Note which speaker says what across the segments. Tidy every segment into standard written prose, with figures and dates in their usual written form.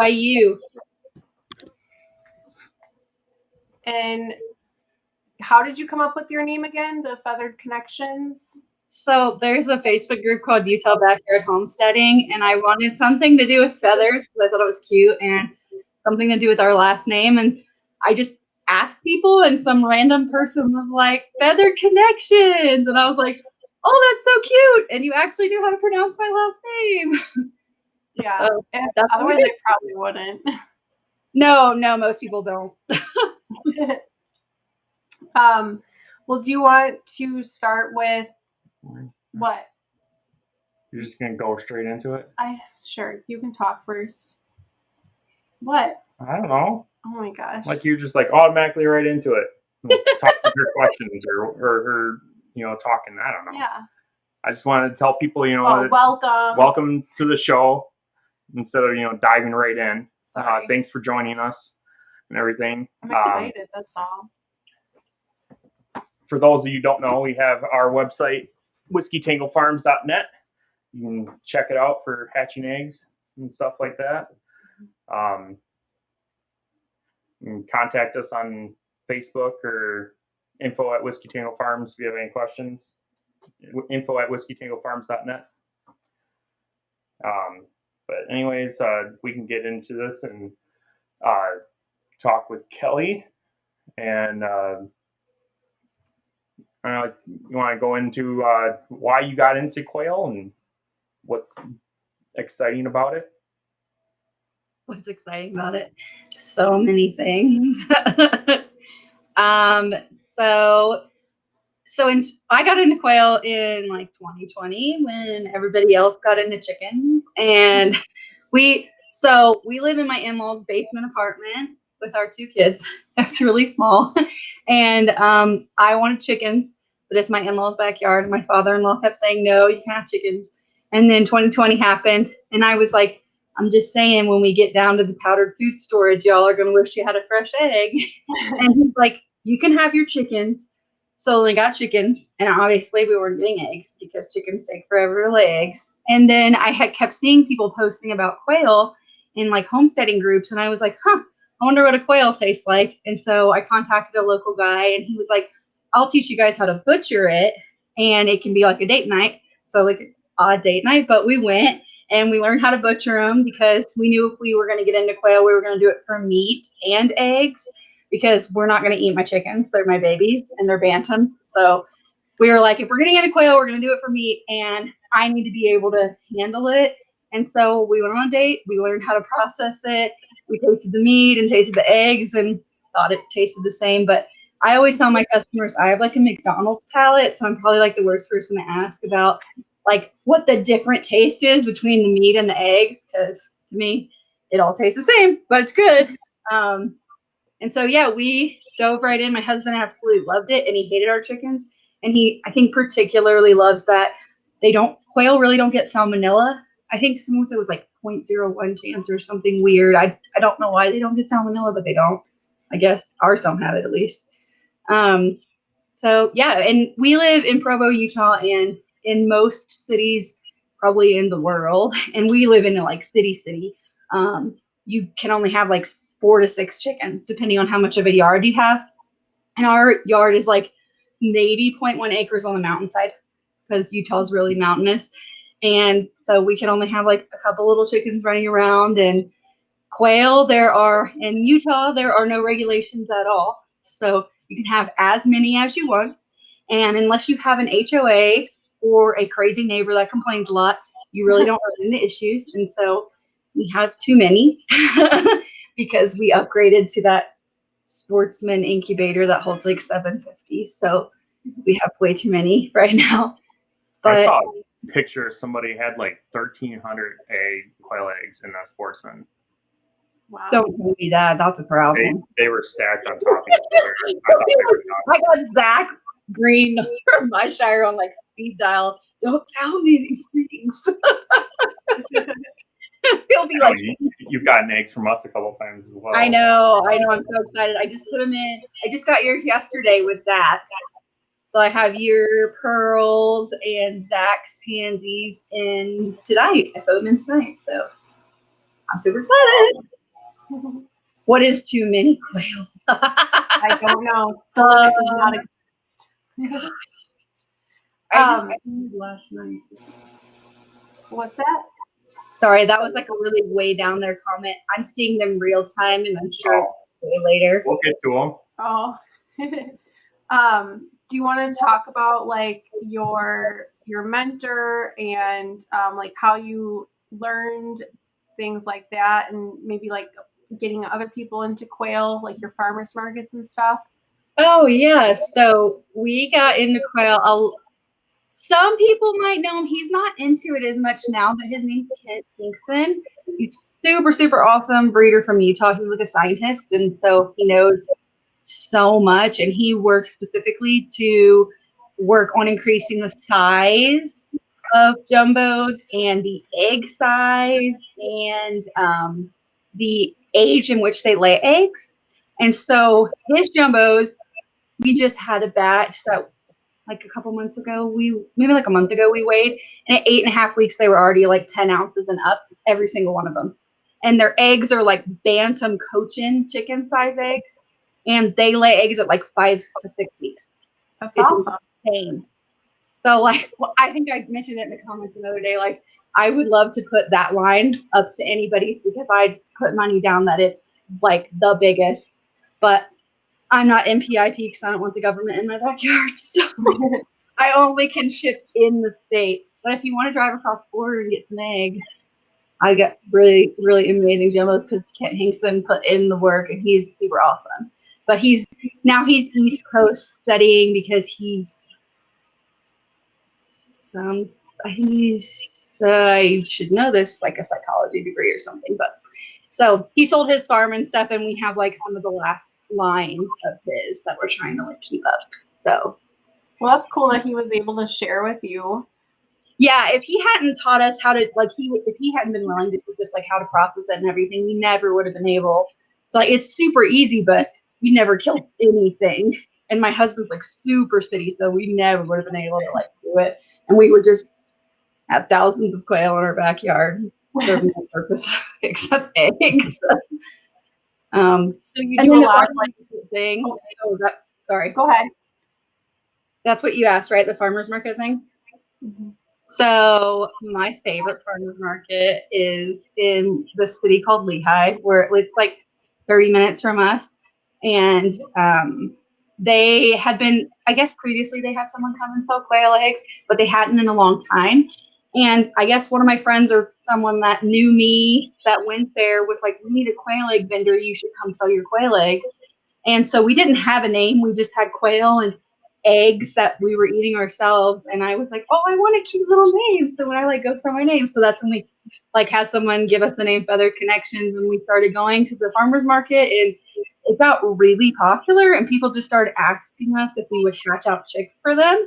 Speaker 1: by you.
Speaker 2: And how did you come up with your name again? The Feathered Knechtions?
Speaker 1: So there's a Facebook group called Utah Backyard Homesteading, and I wanted something to do with feathers because I thought it was cute and something to do with our last name. And I just asked people, and some random person was like, Feathered Knechtions. And I was like, oh, that's so cute. And you actually knew how to pronounce my last name.
Speaker 2: Yeah. So otherwise, I probably wouldn't.
Speaker 1: No, most people don't.
Speaker 2: Well, do you want to start with what?
Speaker 3: You're just going to go straight into it?
Speaker 2: Sure, you can talk first. What?
Speaker 3: I don't know.
Speaker 2: Oh my gosh.
Speaker 3: Like you're just like automatically right into it. Talk with your questions or talking. I don't know.
Speaker 2: Yeah.
Speaker 3: I just wanted to tell people, welcome to the show instead of, diving right in. Thanks for joining us and everything.
Speaker 2: I'm excited, that's all.
Speaker 3: For those of you who don't know, we have our website, whiskeytangofarms.net. You can check it out for hatching eggs and stuff like that. You can contact us on Facebook or info@whiskeytangofarms if you have any questions. info@whiskeytangofarms.net. But anyways, we can get into this and talk with Kelli. And you want to go into why you got into quail and what's exciting about it?
Speaker 1: What's exciting about it? So many things. I got into quail in like 2020 when everybody else got into chickens, and we live in my in-laws' basement apartment with our 2 kids. That's really small, and I wanted chickens, but it's my in-laws' backyard. My father-in-law kept saying, "No, you can't have chickens." And then 2020 happened, and I was like, I'm just saying, when we get down to the powdered food storage, y'all are going to wish you had a fresh egg. And he's like, you can have your chickens. So we got chickens, and obviously we weren't getting eggs because chickens take forever to lay eggs. And then I had kept seeing people posting about quail in like homesteading groups, and I was like, I wonder what a quail tastes like. And so I contacted a local guy, and he was like, I'll teach you guys how to butcher it, and it can be like a date night. So like it's odd date night, but we went. And we learned how to butcher them because we knew if we were going to get into quail, we were going to do it for meat and eggs because we're not going to eat my chickens. They're my babies and they're bantams. So we were like, if we're getting into quail, we're going to do it for meat and I need to be able to handle it. And so we went on a date. We learned how to process it. We tasted the meat and tasted the eggs and thought it tasted the same. But I always tell my customers I have like a McDonald's palate. So I'm probably like the worst person to ask about like what the different taste is between the meat and the eggs, because to me it all tastes the same, but it's good. And so we dove right in. My husband absolutely loved it, and he hated our chickens, and he I think particularly loves that quail really don't get salmonella. I think someone said it was like 0.01 chance or something weird. I don't know why they don't get salmonella, but they don't. I guess ours don't have it, at least. And we live in Provo, Utah, and in most cities probably in the world, and we live in a like city, you can only have like 4 to 6 chickens depending on how much of a yard you have. And our yard is like maybe 0.1 acres on the mountainside because Utah's really mountainous, and so we can only have like a couple little chickens running around. And quail, in Utah there are no regulations at all, so you can have as many as you want, and unless you have an HOA or a crazy neighbor that complains a lot, you really don't run into issues. And so we have too many because we upgraded to that Sportsman incubator that holds like 750. So we have way too many right now. But
Speaker 3: I saw a picture somebody had like 1,300 quail eggs in that Sportsman.
Speaker 2: Wow.
Speaker 1: Don't tell me that. That's a problem.
Speaker 3: They were stacked on top of each other.
Speaker 1: I got Zach Green from my Shire on like speed dial. Don't tell me these things. He'll be like,
Speaker 3: you've gotten eggs from us a couple times as well.
Speaker 1: I know. I'm so excited. I just put them in. I just got yours yesterday with Zach's. So I have your pearls and Zach's pansies in tonight. I put them in tonight. So I'm super excited. What is too many quail?
Speaker 2: I don't know. The limit does not exist.
Speaker 1: I just cleaned last night.
Speaker 2: What's that?
Speaker 1: Sorry, that was like a really way down there comment. I'm seeing them real time, and I'm sure it's way later.
Speaker 3: We'll get to them.
Speaker 2: Oh. Do you want to talk about like your mentor and like how you learned things like that, and maybe like getting other people into quail, like your farmers markets and stuff?
Speaker 1: Oh yeah, so we got into quail. Some people might know him. He's not into it as much now, but his name's Kingston. He's super, super awesome breeder from Utah. He was like a scientist, and so he knows so much. And he works specifically to work on increasing the size of jumbos and the egg size and the age in which they lay eggs. And so his jumbos, we just had a batch that like a couple months ago, maybe like a month ago, we weighed, and at 8.5 weeks, they were already like 10 ounces and up, every single one of them. And their eggs are like bantam cochin chicken size eggs, and they lay eggs at like 5 to 6 weeks.
Speaker 2: That's
Speaker 1: It's
Speaker 2: awesome.
Speaker 1: insane. So like, well, I think I mentioned it in the comments another day. Like, I would love to put that line up to anybody's because I'd put money down that it's like the biggest, but I'm not MPIP because I don't want the government in my backyard. So I only can ship in the state. But if you want to drive across the border and get some eggs, I got really, really amazing jumbos because Kent Hinkson put in the work and he's super awesome. But he's East Coast studying because I should know this, like a psychology degree or something. But so he sold his farm and stuff, and we have like some of the last lines of his that we're trying to like keep up. So,
Speaker 2: well, that's cool that he was able to share with you.
Speaker 1: Yeah, if he hadn't taught us how to if he hadn't been willing to teach us like how to process it and everything, we never would have been able. So like, it's super easy, but we never killed anything. And my husband's like super city, so we never would have been able to like do it. And we would just have thousands of quail in our backyard, serving no purpose except eggs.
Speaker 2: So you
Speaker 1: and
Speaker 2: do
Speaker 1: then
Speaker 2: a lot of like
Speaker 1: thing. Sorry.
Speaker 2: Go ahead.
Speaker 1: That's what you asked, right? The farmers market thing.
Speaker 2: Mm-hmm.
Speaker 1: So my favorite farmers market is in the city called Lehigh, where it's like 30 minutes from us. And they had been, I guess previously they had someone come and sell quail eggs, but they hadn't in a long time. And I guess one of my friends or someone that knew me that went there was like, we need a quail egg vendor. You should come sell your quail eggs. And so we didn't have a name. We just had quail and eggs that we were eating ourselves. And I was like, oh, I want a cute little name. So when I like go sell my name, so that's when we like had someone give us the name Feathered Knechtions, and we started going to the farmers market, and it got really popular, and people just started asking us if we would hatch out chicks for them.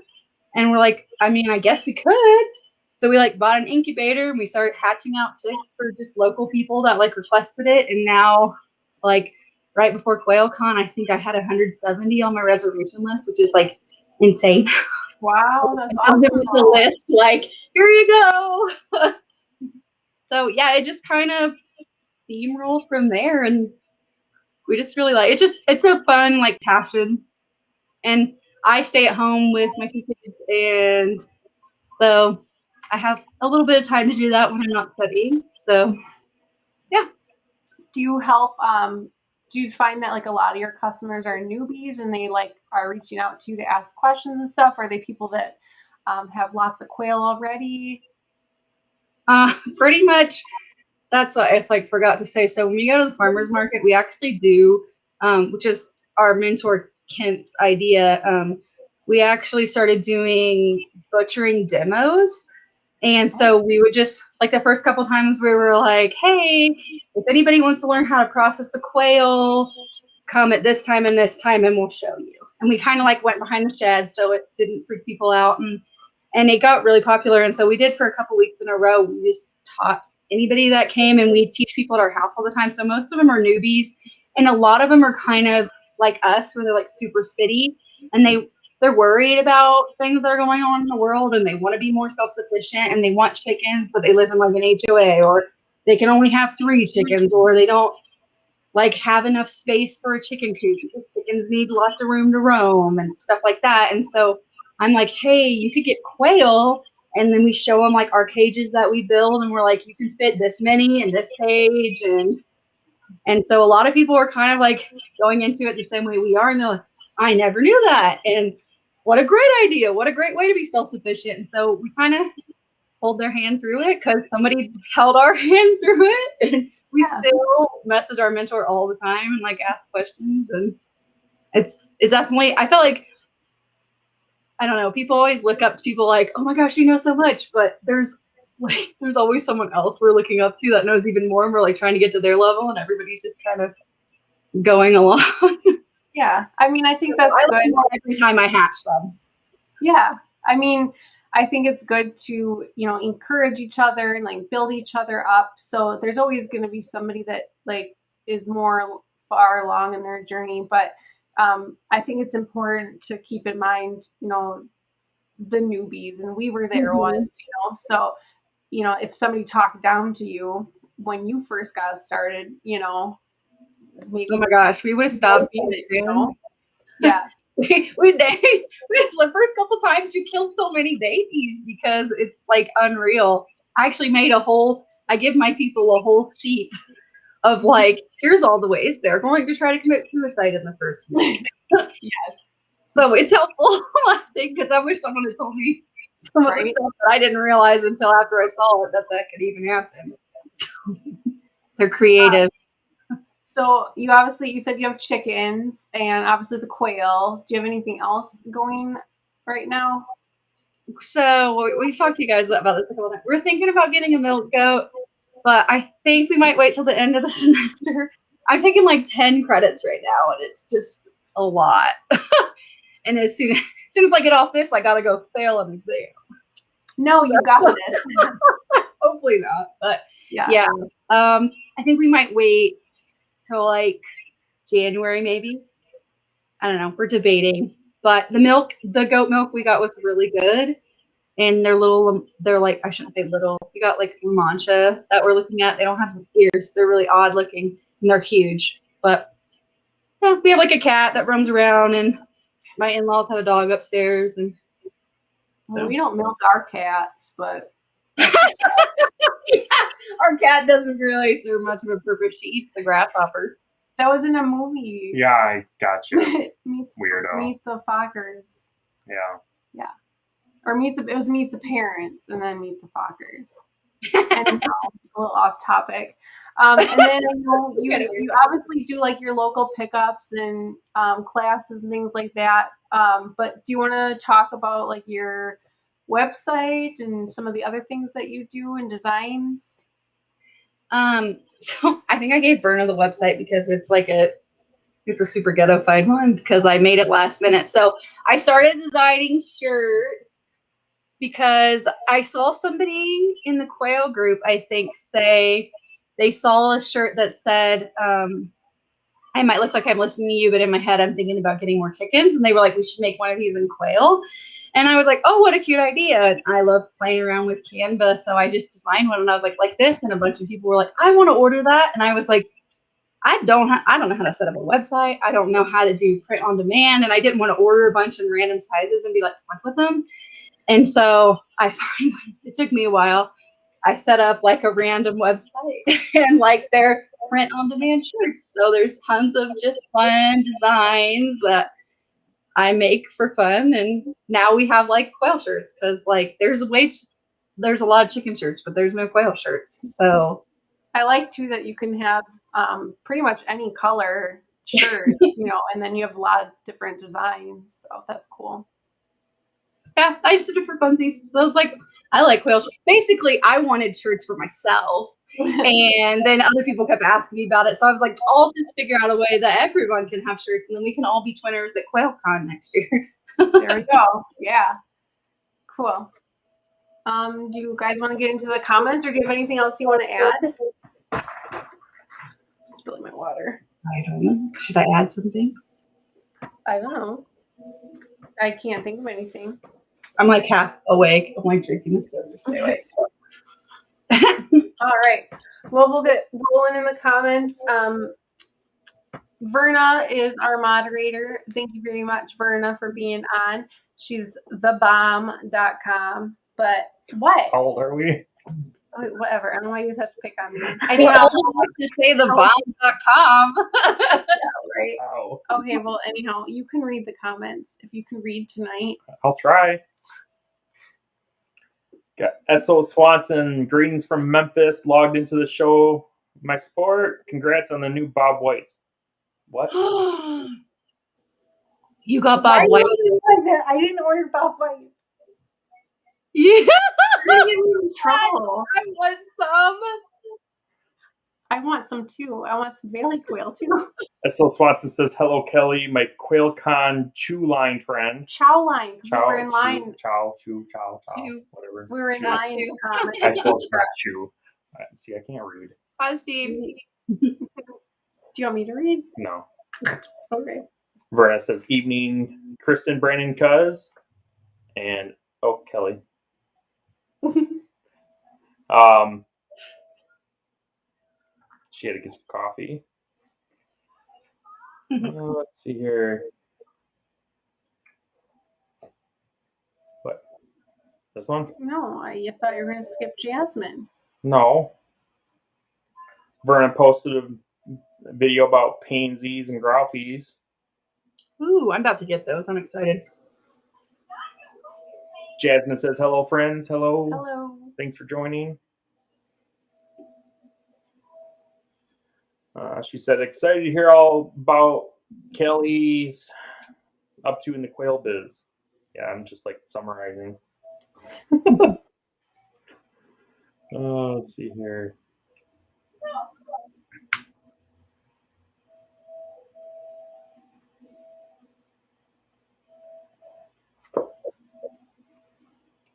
Speaker 1: And we're like, I mean, I guess we could. So we like bought an incubator and we started hatching out chicks for just local people that like requested it. And now like right before QuailCon, I think I had 170 on my reservation list, which is like insane.
Speaker 2: Wow, that's awesome.
Speaker 1: With the list, like, here you go. So yeah, it just kind of steamrolled from there, and we just really like it. It's a fun like passion, and I stay at home with my 2 kids, and so I have a little bit of time to do that when I'm not studying. So yeah.
Speaker 2: Do you help? Do you find that like a lot of your customers are newbies and they like are reaching out to you to ask questions and stuff? Are they people that have lots of quail already?
Speaker 1: Pretty much. That's what I like forgot to say. So when we go to the farmers market, we actually do, which is our mentor Kent's idea. We actually started doing butchering demos. And so we would just, like the first couple times we were like, hey, if anybody wants to learn how to process a quail, come at this time and we'll show you. And we kind of like went behind the shed so it didn't freak people out. And it got really popular. And so we did for a couple weeks in a row. We just taught anybody that came, and we teach people at our house all the time. So most of them are newbies, and a lot of them are kind of like us, where they're like super city, and they're worried about things that are going on in the world, and they want to be more self-sufficient, and they want chickens, but they live in like an HOA, or they can only have 3 chickens, or they don't like have enough space for a chicken coop because chickens need lots of room to roam and stuff like that. And so I'm like, hey, you could get quail. And then we show them like our cages that we build, and we're like, you can fit this many in this cage. And so a lot of people are kind of like going into it the same way we are. And they're like, I never knew that. And what a great idea. What a great way to be self-sufficient. And so we kind of hold their hand through it because somebody held our hand through it. And we still message our mentor all the time and like ask questions. And it's definitely, I feel like, I don't know, people always look up to people like, oh my gosh, you know so much. But there's always someone else we're looking up to that knows even more. And we're like trying to get to their level, and everybody's just kind of going along.
Speaker 2: Yeah. I mean, I think that's good.
Speaker 1: Every time I hatch them.
Speaker 2: Yeah. I mean, I think it's good to, you know, encourage each other and like build each other up. So there's always going to be somebody that like is more far along in their journey. But I think it's important to keep in mind, you know, the newbies, and we were there once, you know, so, you know, if somebody talked down to you when you first got started, you know, maybe,
Speaker 1: oh my gosh, we would have stopped so soon.
Speaker 2: You know? Yeah.
Speaker 1: the first couple times you killed so many babies because it's like unreal. I actually made I give my people a whole sheet of like, here's all the ways they're going to try to commit suicide in the first week.
Speaker 2: Yes.
Speaker 1: So it's helpful, I think, because I wish someone had told me some of the stuff that I didn't realize until after I saw it that could even happen. So, they're creative.
Speaker 2: So you said you have chickens and obviously the quail. Do you have anything else going right now?
Speaker 1: So we've talked to you guys about this a couple times. We're thinking about getting a milk goat, but I think we might wait till the end of the semester. I'm taking like 10 credits right now, and it's just a lot. And as soon as I get off this, I gotta go fail an exam.
Speaker 2: No, you got this.
Speaker 1: Hopefully not, but yeah. I think we might wait till like January, maybe. I don't know. We're debating, but the goat milk we got was really good, and they're like, I shouldn't say little. We got like La Mancha that we're looking at. They don't have ears. They're really odd looking, and they're huge. But yeah, we have like a cat that roams around, and my in-laws have a dog upstairs, and
Speaker 2: well, we don't milk our cats, but
Speaker 1: yeah, our cat doesn't really serve much of a purpose. She eats the grasshopper.
Speaker 2: That was in a movie.
Speaker 3: Yeah, I got you.
Speaker 2: Weirdo. Meet the Fockers.
Speaker 3: Yeah.
Speaker 2: Yeah. Or it was Meet the Parents and then Meet the Fockers. And a little off topic. And then you obviously do like your local pickups and classes and things like that. But do you want to talk about like your website and some of the other things that you do and designs?
Speaker 1: So I think I gave Verna the website because it's a super ghetto-fied one because I made it last minute. So I started designing shirts because I saw somebody in the Quail group, I think, say they saw a shirt that said, I might look like I'm listening to you, but in my head, I'm thinking about getting more chickens. And they were like, we should make one of these in Quail. And I was like, oh, what a cute idea. I love playing around with Canva. So I just designed one, and I was like this. And a bunch of people were like, I want to order that. And I was like, I don't know how to set up a website. I don't know how to do print on demand. And I didn't want to order a bunch in random sizes and be like stuck with them. And so it took me a while. I set up like a random website and like their print on demand shirts. So there's tons of just fun designs that I make for fun. And now we have like quail shirts because like there's a lot of chicken shirts, but there's no quail shirts. So
Speaker 2: I like too that you can have pretty much any color shirt, and then you have a lot of different designs. So that's cool.
Speaker 1: Yeah, I just did it for funsies. So I was like, I like quail shirts. Basically, I wanted shirts for myself. And then other people kept asking me about it. So I was like, I'll just figure out a way that everyone can have shirts, and then we can all be twinners at QuailCon next year.
Speaker 2: There we go. Yeah. Cool. Do you guys want to get into the comments, or do you have anything else you want to add? Spilling my water.
Speaker 1: I don't know. Should I add something?
Speaker 2: I don't know. I can't think of anything.
Speaker 1: I'm like half awake. I'm like drinking this soda to stay awake. So.
Speaker 2: All right. Well, we'll get rolling in the comments. Verna is our moderator. Thank you very much, Verna, for being on. She's thebomb.com. But what?
Speaker 3: How old are we?
Speaker 2: Oh, whatever. I don't know why you just have to pick on me.
Speaker 1: Well,
Speaker 2: Anyhow,
Speaker 1: just say thebomb.com.
Speaker 2: right?
Speaker 3: Wow.
Speaker 2: Okay, well, anyhow, you can read the comments if you can read tonight.
Speaker 3: I'll try. Got S.O. Swanson, greetings from Memphis, logged into the show. My support. Congrats on the new Bob Whites. What?
Speaker 1: You got Bob White.
Speaker 2: I didn't order Bob White.
Speaker 1: Yeah.
Speaker 2: You're gonna get me in trouble.
Speaker 1: I want some.
Speaker 2: I want some too. I want some Valley Quail too.
Speaker 3: S.O. Swanson says, hello, Kelly, my QuailCon Chew Line friend.
Speaker 2: Chow line, because we were in line.
Speaker 3: Chew,
Speaker 1: Chew.
Speaker 3: whatever.
Speaker 2: We were in
Speaker 3: Chew.
Speaker 2: line.
Speaker 3: I suppose it's not chew. See, I can't read.
Speaker 1: Hi, Steve.
Speaker 2: Do you want me to read?
Speaker 3: No.
Speaker 2: Okay.
Speaker 3: Verna says, evening, Kristen, Brandon, Cuz, and Kelly. She had to get some coffee. Let's see here. What? This one?
Speaker 2: No, I thought you were going to skip Jasmine.
Speaker 3: No. Verna posted a video about pansies and growfies.
Speaker 1: Ooh, I'm about to get those. I'm excited.
Speaker 3: Jasmine says, hello, friends. Hello.
Speaker 2: Hello.
Speaker 3: Thanks for joining. She said, excited to hear all about Kelly's up to in the quail biz. Yeah, I'm just like summarizing. Let's see here.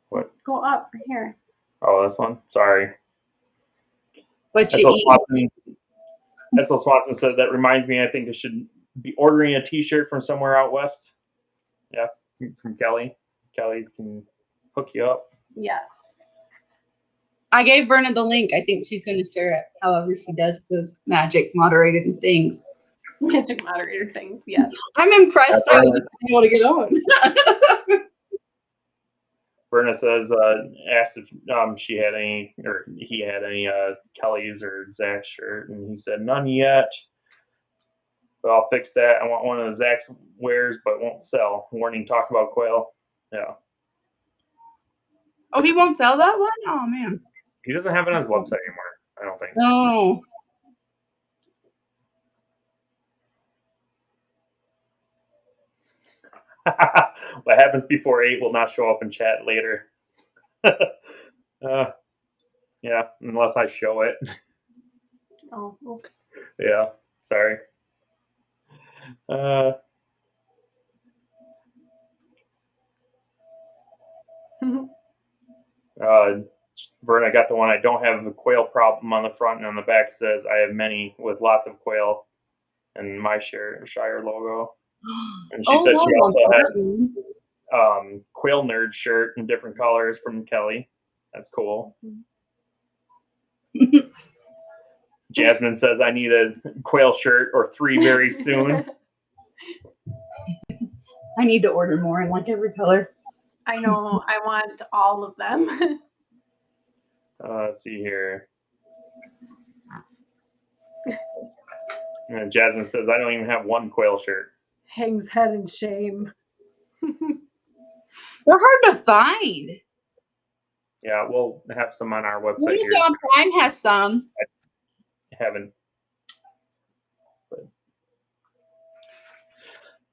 Speaker 3: What?
Speaker 2: Go up right here.
Speaker 3: Oh, this one? Sorry.
Speaker 1: What you eat?
Speaker 3: S.L. Swanson said, that reminds me, I think I should be ordering a t-shirt from somewhere out west. Yeah, from Kelly. Kelly can hook you up.
Speaker 2: Yes.
Speaker 1: I gave Verna the link. I think she's going to share it. However, she does those magic moderated things.
Speaker 2: Magic moderator things, yes.
Speaker 1: I'm impressed I was able to get on.
Speaker 3: Verna says, asked if she had any, or he had any Kelly's or Zach's shirt, and he said, none yet. But I'll fix that. I want one of the Zach's wears, but won't sell. Warning, talk about Quail. Yeah.
Speaker 1: Oh, he won't sell that one? Oh, man.
Speaker 3: He doesn't have it on his website anymore, I don't think.
Speaker 1: No.
Speaker 3: What happens before 8 will not show up in chat later. Yeah, unless I show it.
Speaker 2: Oh, oops.
Speaker 3: Yeah, sorry. Verna got the one. I don't have a quail problem on the front, and on the back says I have many with lots of quail, and my Shire logo. And she said she also has Quail Nerd shirt in different colors from Kelly. That's cool. Jasmine says I need a quail shirt or 3 very soon.
Speaker 1: I need to order more in like every color.
Speaker 2: I know. I want all of them.
Speaker 3: Let's see here. And Jasmine says I don't even have one quail shirt.
Speaker 2: Hangs head in shame.
Speaker 1: They're hard to find.
Speaker 3: Yeah, we'll have some on our website.
Speaker 1: Amazon Prime has some.
Speaker 3: I haven't. But...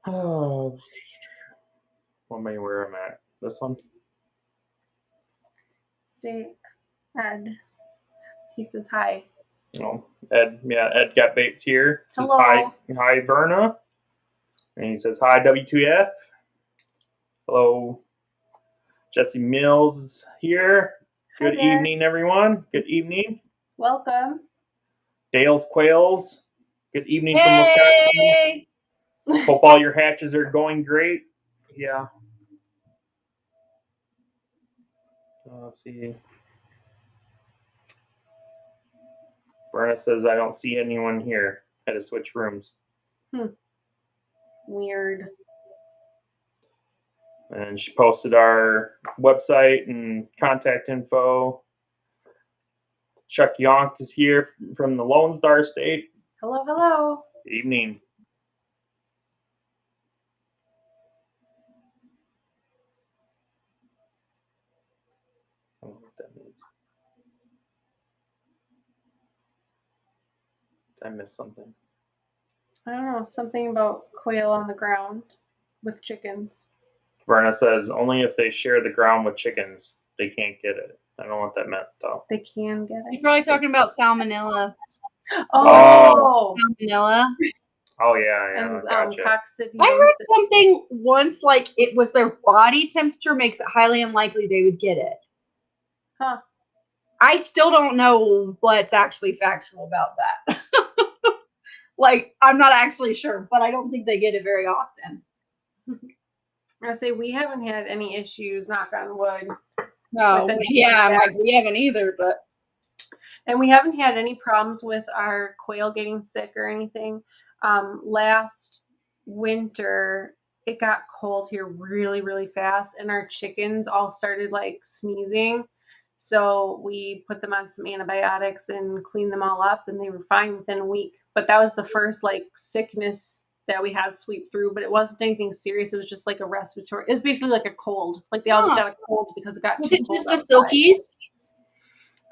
Speaker 3: Oh, what may where I'm at? This one.
Speaker 2: Say, Ed. He says hi.
Speaker 3: Oh, Ed. Yeah, Ed got baits here. Says,
Speaker 2: Hello.
Speaker 3: hi, Verna. And he says hi, W2F. Hello. Jesse Mills is here. Good evening, everyone. Good evening.
Speaker 2: Welcome.
Speaker 3: Dale's Quails. Good evening from
Speaker 1: Hey!
Speaker 3: Wisconsin. Hope all your hatches are going great. Yeah. Let's see. Verna says, I don't see anyone here. Had to switch rooms.
Speaker 2: Weird.
Speaker 3: And she posted our website and contact info. Chuck Yonk is here from the Lone Star State.
Speaker 2: Hello, hello.
Speaker 3: Good evening. I don't know what that means. Did I miss something?
Speaker 2: I don't know, something about quail on the ground with chickens.
Speaker 3: Verna says, only if they share the ground with chickens, they can't get it. I don't know what that meant, though.
Speaker 2: They can get
Speaker 1: You're
Speaker 2: it.
Speaker 1: probably talking about salmonella.
Speaker 2: Oh!
Speaker 1: Salmonella.
Speaker 3: Oh, yeah,
Speaker 2: And
Speaker 3: gotcha.
Speaker 2: coccidiosis.
Speaker 1: I heard something once, like it was their body temperature makes it highly unlikely they would get it.
Speaker 2: Huh.
Speaker 1: I still don't know what's actually factual about that. Like, I'm not actually sure, but I don't think they get it very often.
Speaker 2: I say we haven't had any issues, knock on wood.
Speaker 1: No, yeah, I'm like, we haven't either, but.
Speaker 2: And we haven't had any problems with our quail getting sick or anything. Last winter, it got cold here really, really fast, and our chickens all started like sneezing. So we put them on some antibiotics and cleaned them all up, and they were fine within a week. But that was the first like sickness that we had sweep through, but it wasn't anything serious. It was just like a respiratory. It was basically like a cold. Like they all just got a cold because it got.
Speaker 1: Was
Speaker 2: too
Speaker 1: it
Speaker 2: cold
Speaker 1: just the
Speaker 2: outside.
Speaker 1: silkies?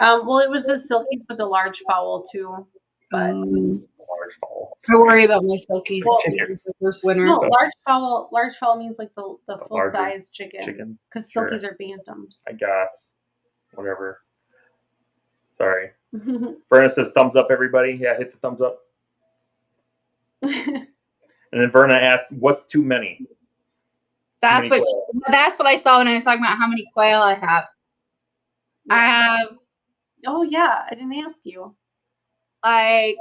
Speaker 2: Well, it was the silkies, but the large fowl too. But
Speaker 3: Large fowl.
Speaker 1: I worry about my silkies.
Speaker 2: Well,
Speaker 1: It's the first winter.
Speaker 2: no, large fowl means like the full size chicken. Because
Speaker 3: Sure.
Speaker 2: silkies are bantams.
Speaker 3: I guess. Whatever. Sorry. Verna says, thumbs up, everybody. Yeah, hit the thumbs up. And then Verna asked, what's too many?
Speaker 1: That's what I saw when I was talking about how many quail I have.
Speaker 2: Yeah.
Speaker 1: I have
Speaker 2: Oh yeah, I didn't ask you.
Speaker 1: like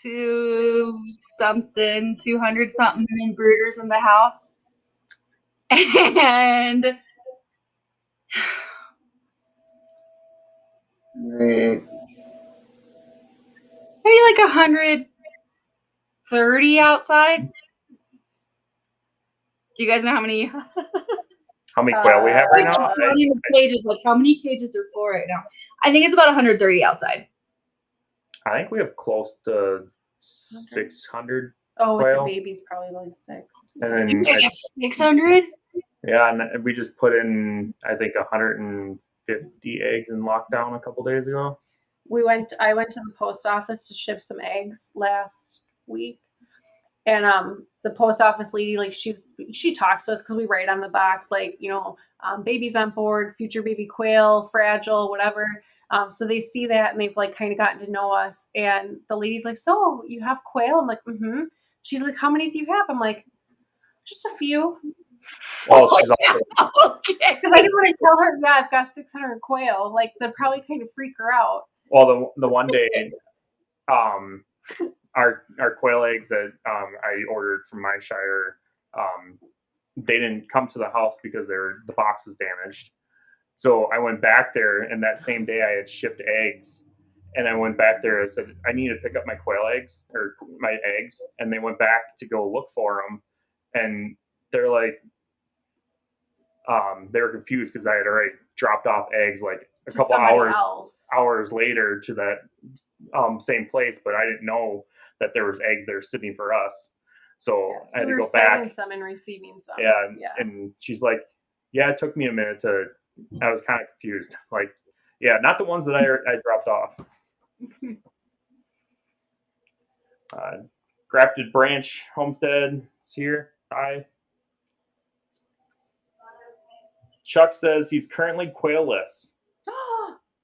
Speaker 1: 200 something brooders in the house. And maybe like 130 outside. Do you guys know how many?
Speaker 3: How many quail we have right now?
Speaker 1: Counting the cages, like how many cages are full right now? I think it's about 130 outside.
Speaker 3: I think we have close to 600.
Speaker 2: Oh, with
Speaker 3: quail.
Speaker 2: the babies, probably like 6.
Speaker 3: And then
Speaker 1: You guys have 600?
Speaker 3: yeah, and we just put in, I think, 150 eggs in lockdown a couple days ago.
Speaker 2: I went to the post office to ship some eggs last week, and the post office lady, like she talks to us because we write on the box like, you know, babies on board, future baby quail, fragile, whatever. So they see that and they've like kind of gotten to know us. And the lady's like, so you have quail? I'm like, mm-hmm. She's like, how many do you have? I'm like, just a few.
Speaker 3: Oh, she's also,
Speaker 1: Okay.
Speaker 2: Because I didn't want to tell her, yeah, I've got 600 quail. Like, that'd probably kind of freak her out.
Speaker 3: well, the one day, our quail eggs that I ordered from my shire, they didn't come to the house because the box was damaged. So I went back there, and that same day I had shipped eggs. And I went back there and said, I need to pick up my quail eggs, or my eggs. And they went back to go look for them. And they're like, they were confused because I had already dropped off eggs like a couple hours later to that same place. But I didn't know that there was eggs there sitting for us. So I had to go back.
Speaker 2: Sending some and receiving some.
Speaker 3: Yeah. And she's like, yeah, it took me a minute I was kind of confused. Like, yeah, not the ones that I dropped off. Grafted Branch Homestead is here. Hi. Chuck says he's currently quailless.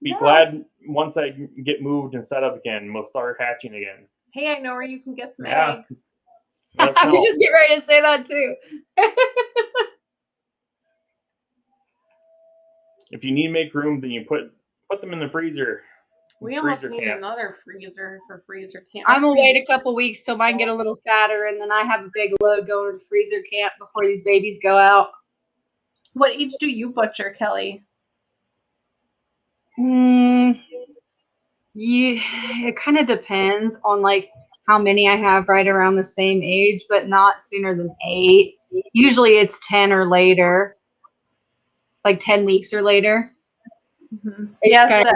Speaker 3: Be glad once I get moved and set up again, we'll start hatching again.
Speaker 2: Hey, I know where you can get some eggs.
Speaker 1: I was just getting ready to say that too.
Speaker 3: If you need to make room, then you put them in the freezer.
Speaker 2: We almost need another freezer for freezer camp.
Speaker 1: I'm gonna wait a couple weeks till mine get a little fatter, and then I have a big load going to freezer camp before these babies go out.
Speaker 2: What age do you butcher, Kelly?
Speaker 1: It kind of depends on like how many I have right around the same age, but not sooner than 8. Usually it's 10 or later, like 10 weeks or later.
Speaker 2: Mm-hmm.
Speaker 1: It's kind of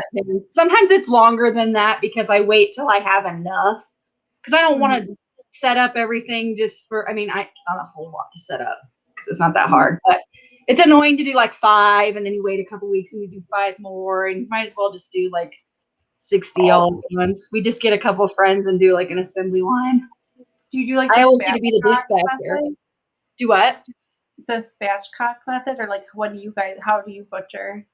Speaker 1: sometimes it's longer than that because I wait till I have enough because I don't want to set up everything just for. I mean, it's not a whole lot to set up because it's not that hard, but it's annoying to do like 5 and then you wait a couple weeks and you do 5 more, and you might as well just do like 60 all at once. We just get a couple friends and do like an assembly line.
Speaker 2: Do you do like
Speaker 1: I always need to be the dispatcher. Do what?
Speaker 2: The spatchcock method, or like how do you butcher?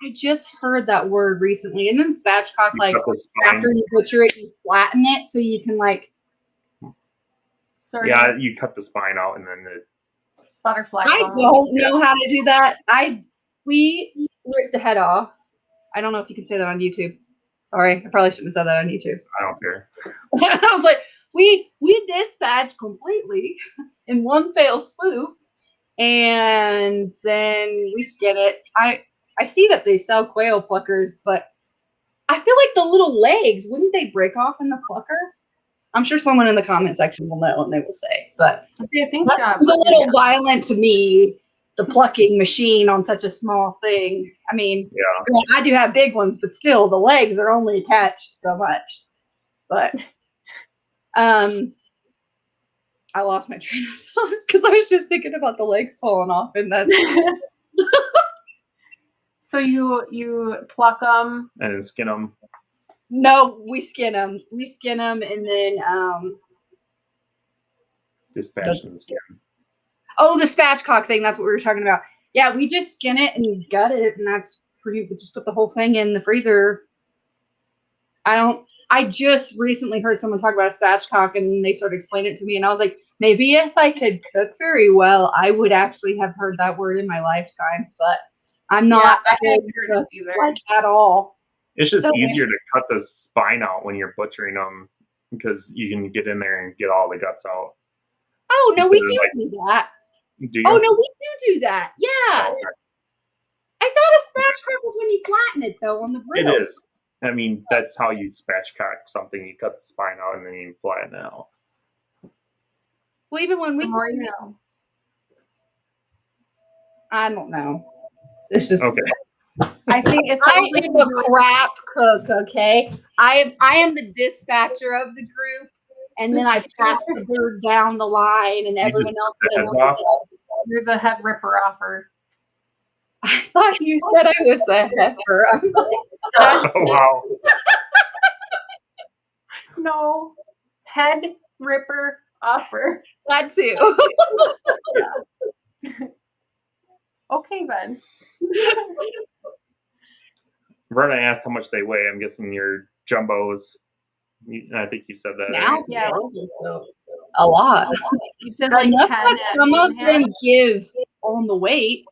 Speaker 1: I just heard that word recently. And then spatchcock, like after you butcher it, you flatten it so you can like.
Speaker 3: Yeah, you cut the spine out and then the
Speaker 2: butterfly.
Speaker 1: I don't know how to do that. We ripped the head off. I don't know if you can say that on YouTube. Sorry, I probably shouldn't have said that on YouTube.
Speaker 3: I don't care.
Speaker 1: I was like, we dispatched completely in one fell swoop, and then we skin it. I see that they sell quail pluckers, but I feel like the little legs, wouldn't they break off in the plucker? I'm sure someone in the comment section will know and they will say, but
Speaker 2: I think
Speaker 1: that seems a little violent to me, the plucking machine on such a small thing. I mean, I do have big ones, but still the legs are only attached so much. But I lost my train of thought because I was just thinking about the legs falling off and then
Speaker 2: So you pluck them
Speaker 3: and then skin them.
Speaker 1: No, we skin them. We skin them and then
Speaker 3: dispatch and skin.
Speaker 1: Oh, the spatchcock thing. That's what we were talking about. Yeah, we just skin it and gut it, and that's pretty. We just put the whole thing in the freezer. I just recently heard someone talk about a spatchcock, and they started explaining it to me, and I was like, maybe if I could cook very well, I would actually have heard that word in my lifetime. But I'm not like at all.
Speaker 3: It's just easier to cut the spine out when you're butchering them because you can get in there and get all the guts out.
Speaker 1: Oh no, we do that.
Speaker 3: Do you?
Speaker 1: Oh no, we do that. Yeah. Oh, okay. I thought a spatchcock was when you flatten it though on the grill.
Speaker 3: It is. I mean, that's how you spatchcock something. You cut the spine out and then you flatten it out.
Speaker 1: Well, even when we I don't know. It's just
Speaker 3: okay.
Speaker 2: I think it's
Speaker 1: I am a crap cook, okay? I am the dispatcher of the group, and then I pass the bird down the line, and everyone else does it.
Speaker 2: You're the head ripper-offer.
Speaker 1: I thought you said I was the heifer. I'm like,
Speaker 3: oh, wow.
Speaker 2: No, head ripper-offer.
Speaker 1: That too.
Speaker 2: Okay, then.
Speaker 3: Verna asked how much they weigh. I'm guessing your jumbos. I think you said that.
Speaker 1: Now,
Speaker 3: right?
Speaker 2: Yeah,
Speaker 1: a lot.
Speaker 2: You said like
Speaker 1: enough
Speaker 2: 10
Speaker 1: that some of them give on the weight,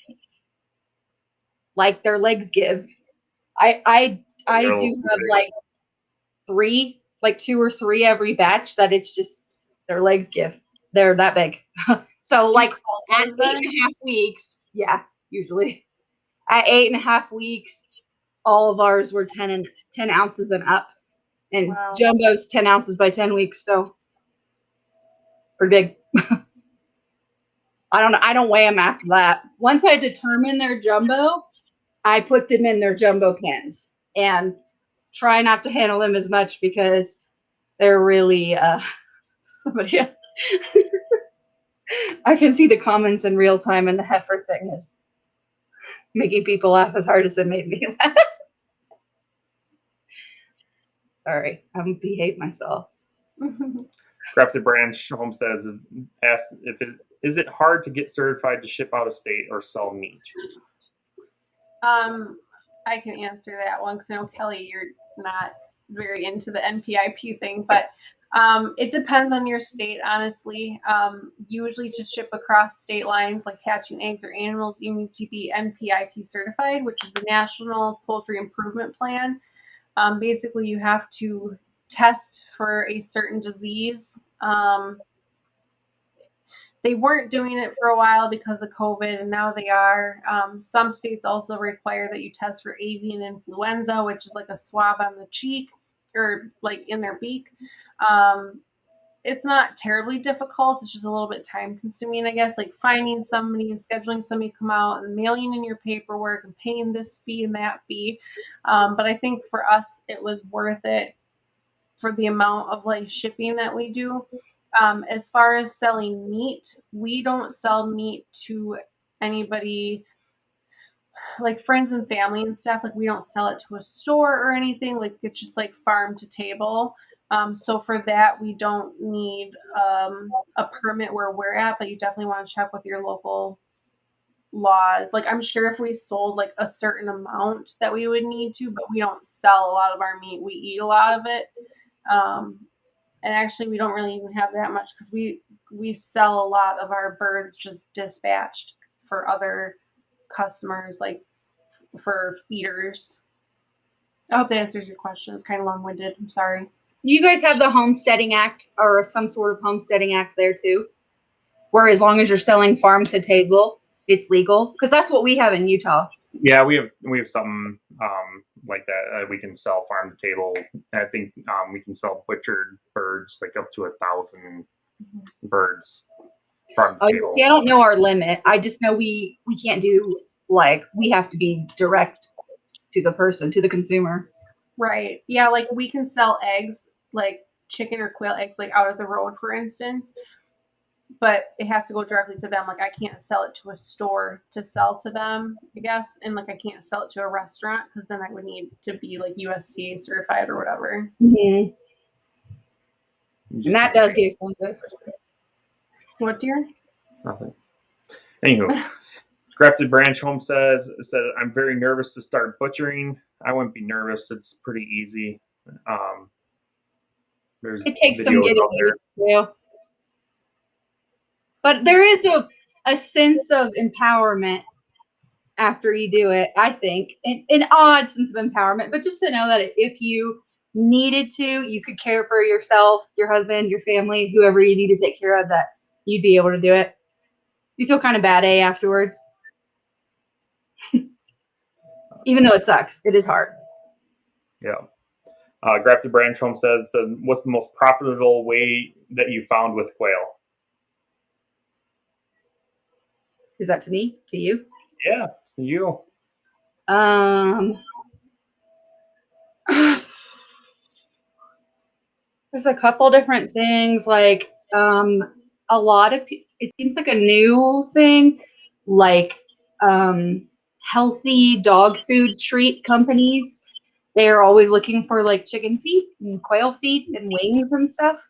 Speaker 1: like their legs give. I do have like 3, like 2 or 3 every batch that it's just their legs give. They're that big. So like at 8.5 weeks, yeah, usually at 8.5 weeks, all of ours were 10 ounces and up, and jumbo's 10 ounces by 10 weeks. So pretty big. I don't weigh them after that. Once I determine their jumbo, I put them in their jumbo cans and try not to handle them as much because they're really somebody else. I can see the comments in real time, and the heifer thing is making people laugh as hard as it made me laugh. Sorry, I haven't behaved myself.
Speaker 3: Crafted Branch Homestead asked if is it hard to get certified to ship out of state or sell meat?
Speaker 2: I can answer that one because I know Kelly, you're not very into the NPIP thing, but it depends on your state, honestly. Usually to ship across state lines, like hatching eggs or animals, you need to be NPIP certified, which is the National Poultry Improvement Plan. Basically, you have to test for a certain disease. They weren't doing it for a while because of COVID, and now they are. Some states also require that you test for avian influenza, which is like a swab on the cheek. or like in their beak. It's not terribly difficult. It's just a little bit time consuming, I guess, like finding somebody and scheduling somebody to come out and mailing in your paperwork and paying this fee and that fee. But I think for us, it was worth it for the amount of like shipping that we do. As far as selling meat, we don't sell meat to anybody, like friends and family and stuff. Like we don't sell it to a store or anything. Like it's just like farm to table. So for that, we don't need a permit where we're at, but you definitely want to check with your local laws. Like I'm sure if we sold like a certain amount that we would need to, but we don't sell a lot of our meat. We eat a lot of it. And actually we don't really even have that much because we sell a lot of our birds just dispatched for other customers, like for feeders. I hope that answers your question. It's kind of long-winded. I'm sorry.
Speaker 1: You guys have the Homesteading Act or some sort of Homesteading Act there too, where as long as you're selling farm to table, it's legal? Because that's what we have in Utah.
Speaker 3: Yeah, we have something like that. We can sell farm to table. I think we can sell butchered birds, like up to 1,000 birds farm to table.
Speaker 1: See, I don't know our limit. I just know we can't do, like, we have to be direct to the person, to the consumer.
Speaker 2: Right. Yeah, like we can sell eggs, like chicken or quail eggs, like out of the road, for instance. But it has to go directly to them. Like I can't sell it to a store to sell to them, I guess. And like I can't sell it to a restaurant because then I would need to be like USDA certified or whatever.
Speaker 1: Mm-hmm. And that does get expensive.
Speaker 2: What, dear?
Speaker 3: Nothing. Anywho, Grafted Branch Home said, I'm very nervous to start butchering. I wouldn't be nervous. It's pretty easy.
Speaker 1: It takes some getting used to. But there is a sense of empowerment after you do it, I think. An odd sense of empowerment, but just to know that if you needed to, you could care for yourself, your husband, your family, whoever you need to take care of, that you'd be able to do it. You feel kind of bad afterwards. Even though it sucks, it is hard.
Speaker 3: Yeah. Grafted Branch Home says, what's the most profitable way that you found with quail?
Speaker 1: Is that to me? To you?
Speaker 3: Yeah, to you.
Speaker 1: There's a couple different things, like a lot of it seems like a new thing, like healthy dog food treat companies. They're always looking for like chicken feet and quail feet and wings and stuff.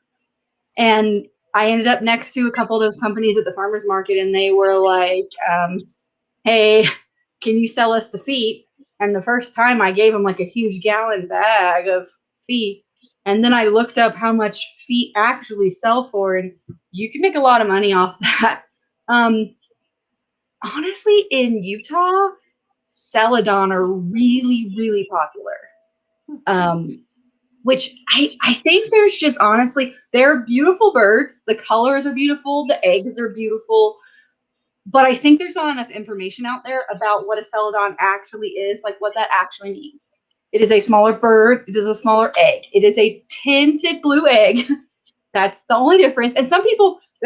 Speaker 1: And I ended up next to a couple of those companies at the farmer's market, and they were like, hey, can you sell us the feet? And the first time I gave them like a huge gallon bag of feet. And then I looked up how much feet actually sell for, and you can make a lot of money off that. Honestly, in Utah, Celadon are really, really popular. Which I think there's just, honestly, they're beautiful birds. The colors are beautiful. The eggs are beautiful. But I think there's not enough information out there about what a Celadon actually is, like what that actually means. It is a smaller bird. It is a smaller egg. It is a tinted blue egg. That's the only difference. And there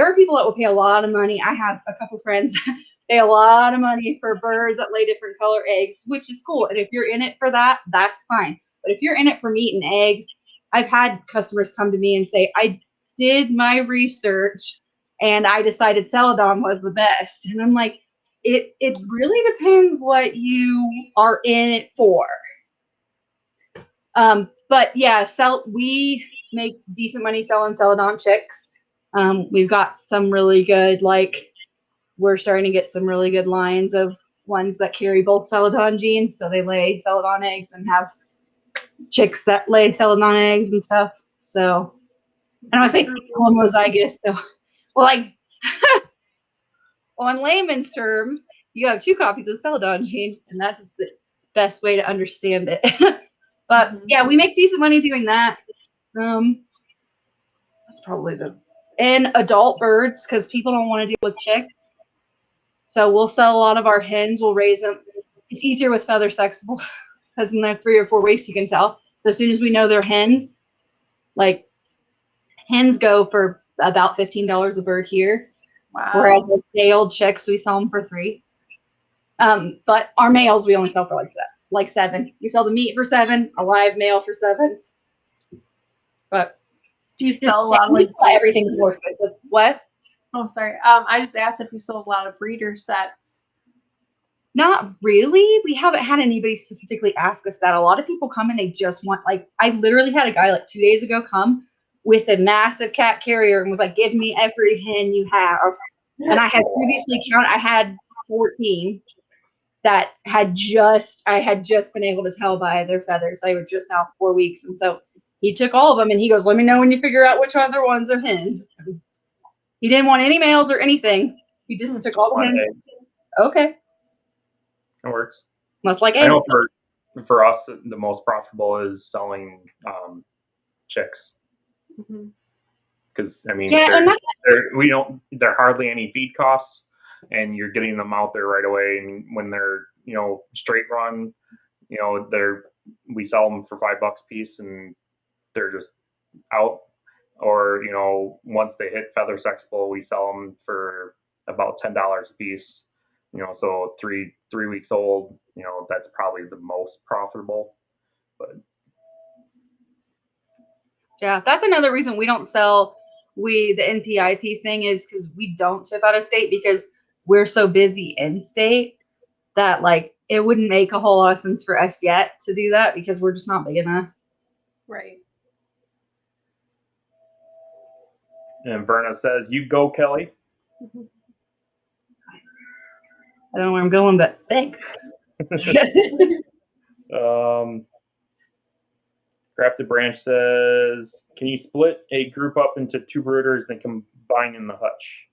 Speaker 1: are people that will pay a lot of money. I have a couple friends that pay a lot of money for birds that lay different color eggs, which is cool. And if you're in it for that, that's fine. But if you're in it for meat and eggs, I've had customers come to me and say, I did my research and I decided Celadon was the best. And I'm like, it really depends what you are in it for. But yeah, we make decent money selling Celadon chicks. We've got some really good, we're starting to get some really good lines of ones that carry both Celadon genes. So they lay Celadon eggs and have chicks that lay Celadon eggs and stuff. So I don't want to say homozygous. So, well, on layman's terms, you have 2 copies of Celadon gene, and that's the best way to understand it. But yeah, we make decent money doing that. That's probably and adult birds, because people don't want to deal with chicks. So we'll sell a lot of our hens. We'll raise them. It's easier with feather sexables because in there 3 or 4 weeks you can tell. So as soon as we know they're hens, like hens go for about $15 a bird here.
Speaker 2: Wow.
Speaker 1: Whereas the day-old chicks, we sell them for $3. But our males, we only sell for like $7. We sell the meat for $7, a live male for $7. But
Speaker 2: do you sell a lot of like
Speaker 1: everything's more expensive? What?
Speaker 2: Oh, sorry. I just asked if you sold a lot of breeder sets.
Speaker 1: Not really. We haven't had anybody specifically ask us that. A lot of people come and they just want, like, I literally had a guy like 2 days ago come with a massive cat carrier and was like, give me every hen you have. And I had previously I had 14 that I had just been able to tell by their feathers. They were just now 4 weeks. And so he took all of them and he goes, let me know when you figure out which other ones are hens. He didn't want any males or anything. He just took all the hens. Okay.
Speaker 3: It works.
Speaker 1: Must like
Speaker 3: eggs. I know for us, the most profitable is selling chicks. Because I mean, they're hardly any feed costs, and you're getting them out there right away. And when they're straight run, we sell them for $5 a piece, and they're just out. Or once they hit feather sexable, we sell them for about $10 a piece. So three weeks old, that's probably the most profitable. But
Speaker 1: yeah, that's another reason we don't sell the NPIP thing is because we don't ship out of state because we're so busy in state that like it wouldn't make a whole lot of sense for us yet to do that because we're just not big enough.
Speaker 2: Right.
Speaker 3: And Verna says, "You go, Kelly."
Speaker 1: I don't know where I'm going, but thanks.
Speaker 3: Grafted Branch says, "Can you split a group up into 2 brooders and combine in the hutch?"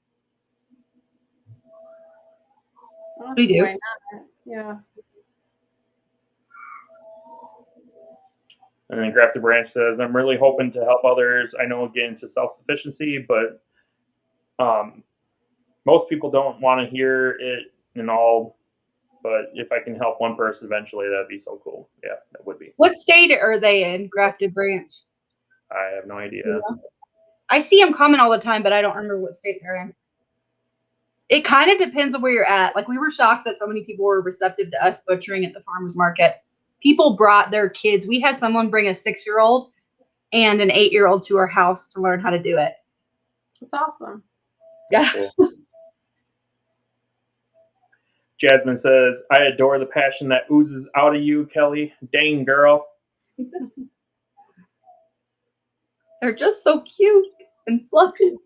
Speaker 1: We do.
Speaker 2: Yeah.
Speaker 3: And then Grafted Branch says, "I'm really hoping to help others. I know get into self-sufficiency, but most people don't want to hear it and all. But if I can help one person eventually, that'd be so cool." Yeah, that would be.
Speaker 1: What state are they in, Grafted Branch?
Speaker 3: I have no idea.
Speaker 1: Yeah. I see them comment all the time, but I don't remember what state they're in. It kind of depends on where you're at. Like we were shocked that so many people were receptive to us butchering at the farmer's market. People brought their kids. We had someone bring a 6-year-old and an 8-year-old to our house to learn how to do it.
Speaker 2: That's awesome.
Speaker 1: Yeah.
Speaker 3: Cool. Jasmine says, "I adore the passion that oozes out of you, Kelly. Dang, girl."
Speaker 1: They're just so cute and fluffy.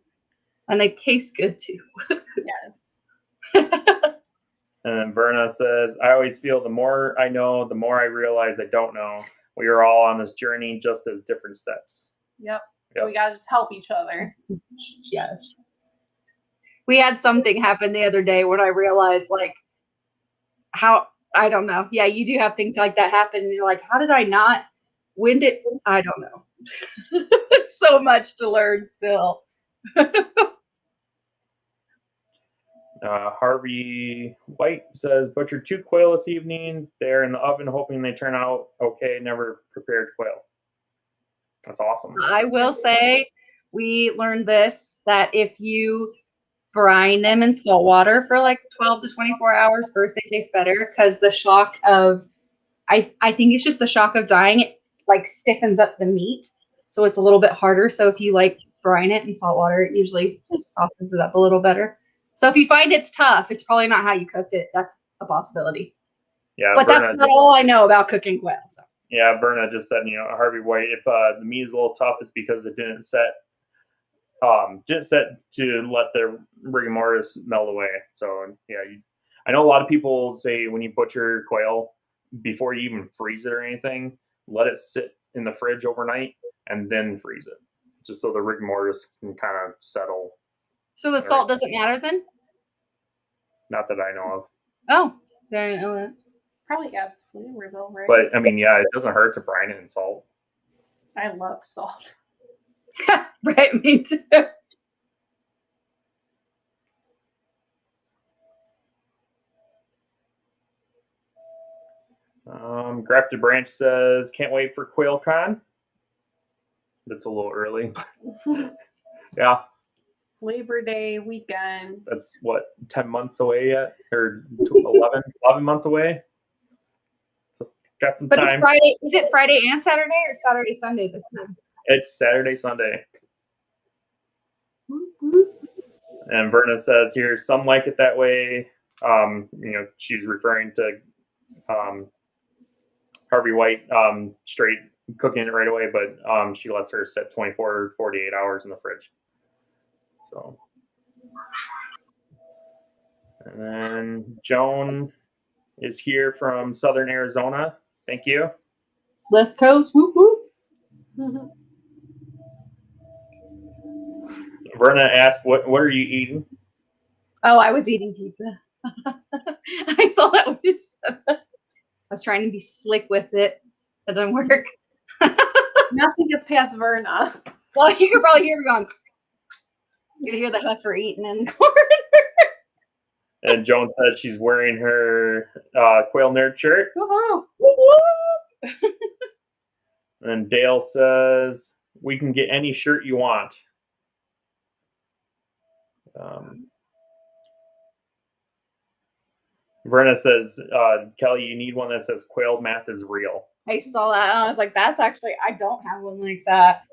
Speaker 1: And they taste good too.
Speaker 2: Yes.
Speaker 3: And then Verna says, "I always feel the more I know, the more I realize I don't know. We are all on this journey just as different steps."
Speaker 2: Yep. We got to just help each other.
Speaker 1: Yes. We had something happen the other day when I realized like how, I don't know. Yeah, you do have things like that happen. And you're like, how did I not? When did, I don't know. So much to learn still.
Speaker 3: Harvey White says, "Butchered 2 quail this evening. They're in the oven hoping they turn out okay. Never prepared quail." That's awesome.
Speaker 1: I will say we learned this, that if you brine them in salt water for like 12 to 24 hours, first they taste better because the shock of, I think it's just the shock of dyeing it like stiffens up the meat. So it's a little bit harder. So if you like brine it in salt water, it usually softens it up a little better. So if you find it's tough, it's probably not how you cooked it. That's a possibility.
Speaker 3: Yeah,
Speaker 1: but that's not all I know about cooking quail. So.
Speaker 3: Yeah, Verna just said, Harvey White, if the meat is a little tough, it's because it didn't set to let the rigor mortis melt away. So yeah, I know a lot of people say when you butcher quail, before you even freeze it or anything, let it sit in the fridge overnight and then freeze it, just so the rigor mortis can kind of settle.
Speaker 1: So the salt doesn't matter then?
Speaker 3: Not that I know of.
Speaker 1: Oh, I didn't know that.
Speaker 2: Probably adds flavor though, right?
Speaker 3: But I mean, yeah, it doesn't hurt to brine it in salt.
Speaker 2: I love salt.
Speaker 1: Right, me too.
Speaker 3: Grafted Branch says, can't wait for QuailCon. That's a little early. Yeah.
Speaker 2: Labor Day weekend.
Speaker 3: That's what, 10 months away yet? Or 11 months away? So got some time.
Speaker 1: It's Friday. Is it Friday and Saturday or Saturday, Sunday this time?
Speaker 3: It's Saturday, Sunday. And Verna says here, some like it that way. She's referring to Harvey White straight cooking it right away, but she lets her sit 24 or 48 hours in the fridge. So, and then Joan is here from Southern Arizona. Thank you.
Speaker 1: West Coast. Whoop whoop.
Speaker 3: Verna asked, "What are you eating?"
Speaker 1: Oh, I was eating pizza. I saw that when you said that. I was trying to be slick with it. That didn't work.
Speaker 2: Nothing gets past Verna.
Speaker 1: Well, you could probably hear me going. You can hear the heifer eating in the corner.
Speaker 3: And Joan says she's wearing her Quail Nerd shirt.
Speaker 2: Woohoo!
Speaker 3: And Dale says, we can get any shirt you want. Verna says, Kelly, you need one that says Quail Math is real.
Speaker 1: I saw that and I was like, that's actually, I don't have one like that.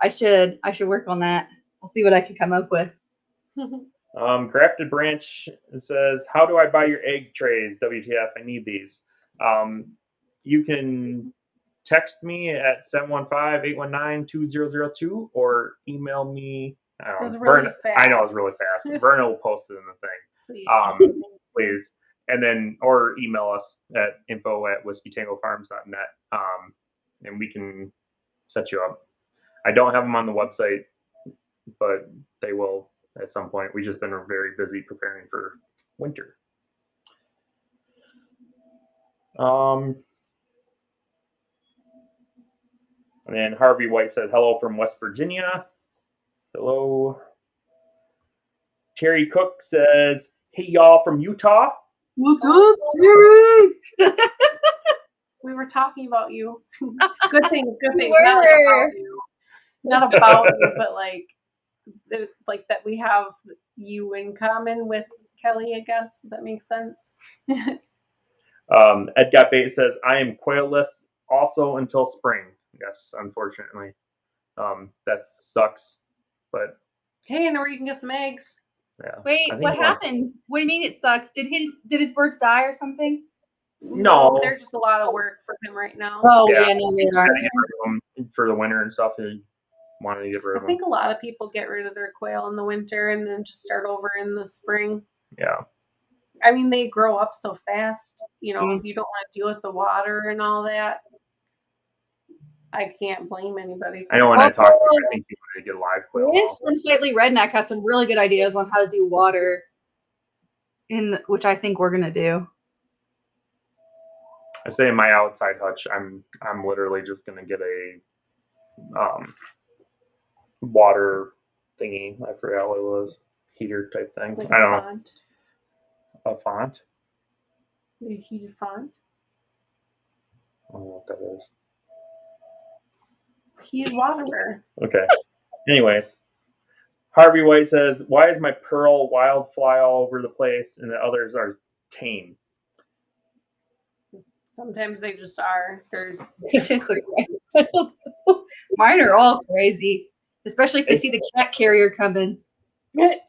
Speaker 1: I should work on that. I'll see what I can come up with.
Speaker 3: Grafted Branch says, how do I buy your egg trays? WTF, I need these. You can text me at 715-819-2002 or email me. I know,
Speaker 2: really fast.
Speaker 3: I know it's really fast. Verna will post it in the thing. Please. And then, or email us at info@whiskeytangofarms.net. And we can set you up. I don't have them on the website, but they will at some point. We've just been very busy preparing for winter. And then Harvey White said, hello from West Virginia. Hello. Terry Cook says, hey, y'all from Utah.
Speaker 1: What's up, Terry?
Speaker 2: We were talking about you. Good things. Not about you, but like that we have you in common with Kelly, I guess. If that makes sense.
Speaker 3: Ed Got Bait says, I am quailless also until spring. Yes, unfortunately. That sucks. But
Speaker 2: hey, I know where you can get some eggs.
Speaker 3: Yeah.
Speaker 1: Wait, what happened? What do you mean it sucks? Did his birds die or something?
Speaker 3: No,
Speaker 2: they're just a lot of work for him right now.
Speaker 1: Oh yeah, no, they are.
Speaker 3: For the winter and stuff, he wanted to get rid of them.
Speaker 2: I think a lot of people get rid of their quail in the winter and then just start over in the spring.
Speaker 3: Yeah.
Speaker 2: I mean, they grow up so fast. You know, if you don't want to deal with the water and all that, I can't blame anybody.
Speaker 3: I know when I talk to you, I think you want to get live quail.
Speaker 1: This from Slightly Redneck has some really good ideas on how to do water, which I think we're gonna do.
Speaker 3: I say in my outside hutch, I'm literally just gonna get a water thingy. I forgot what it was, heater type thing.
Speaker 2: Like
Speaker 3: I don't know.
Speaker 2: Font.
Speaker 3: A font.
Speaker 2: A heated font.
Speaker 3: I don't know what that is.
Speaker 2: Heated waterer.
Speaker 3: Okay. Anyways, Harvey White says, why is my pearl wild fly all over the place and the others are tame?
Speaker 2: Sometimes they just are.
Speaker 1: Mine are all crazy, especially if they see the cat carrier coming.
Speaker 3: It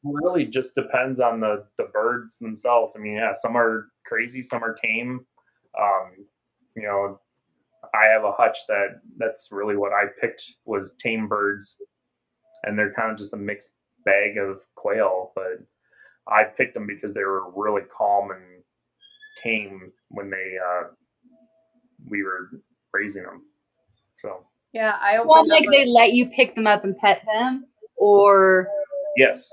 Speaker 3: really just depends on the birds themselves. I mean, yeah, some are crazy, some are tame. I have a hutch that's really what I picked was tame birds, and they're kind of just a mixed bag of quail, but I picked them because they were really calm and tame when we were raising them. So
Speaker 2: yeah,
Speaker 1: they let you pick them up and pet them, or
Speaker 3: yes,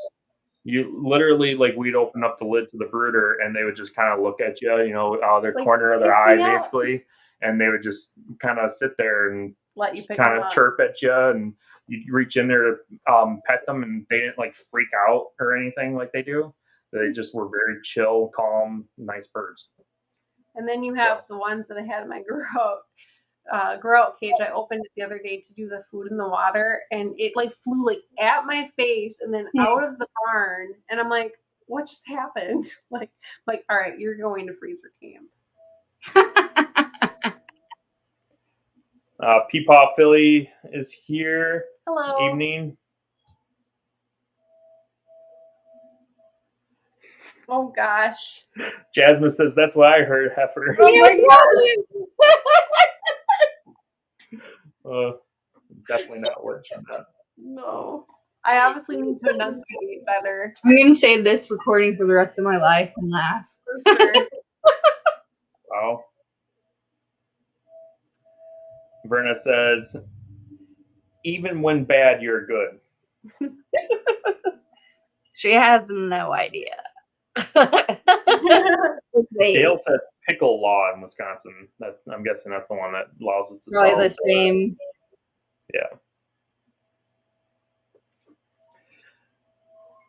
Speaker 3: you literally we'd open up the lid to the brooder and they would just kind of look at you, out of their corner of their eye, basically, and they would just kind of sit there and
Speaker 2: let you
Speaker 3: kind of chirp at you, and you reach in there to pet them, and they didn't freak out or anything like they do. They just were very chill, calm, nice birds.
Speaker 2: And then you have the ones that I had in my grow out cage. I opened it the other day to do the food in the water, and it like flew like at my face and then out of the barn. And I'm like, what just happened? Like, all right, you're going to freezer camp.
Speaker 3: Peepaw Philly is here.
Speaker 2: Hello.
Speaker 3: Evening.
Speaker 2: Oh gosh.
Speaker 3: Jasmine says that's what I heard, heifer. Definitely not working on that.
Speaker 2: No. I obviously need to enunciate better.
Speaker 1: I'm going to save this recording for the rest of my life and laugh.
Speaker 2: For sure.
Speaker 3: Wow. Verna says, even when bad, you're good.
Speaker 1: She has no idea.
Speaker 3: Dale says pickle law in Wisconsin. I'm guessing that's the one that allows us to
Speaker 1: Probably the same.
Speaker 3: Yeah.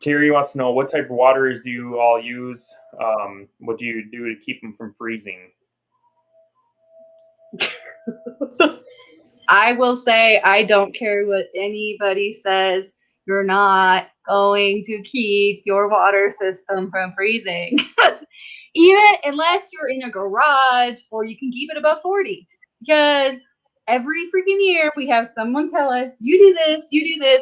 Speaker 3: Terry wants to know, what type of waters do you all use? What do you do to keep them from freezing?
Speaker 1: I will say I don't care what anybody says. You're not going to keep your water system from freezing. Even unless you're in a garage or you can keep it above 40. Because every freaking year we have someone tell us, you do this,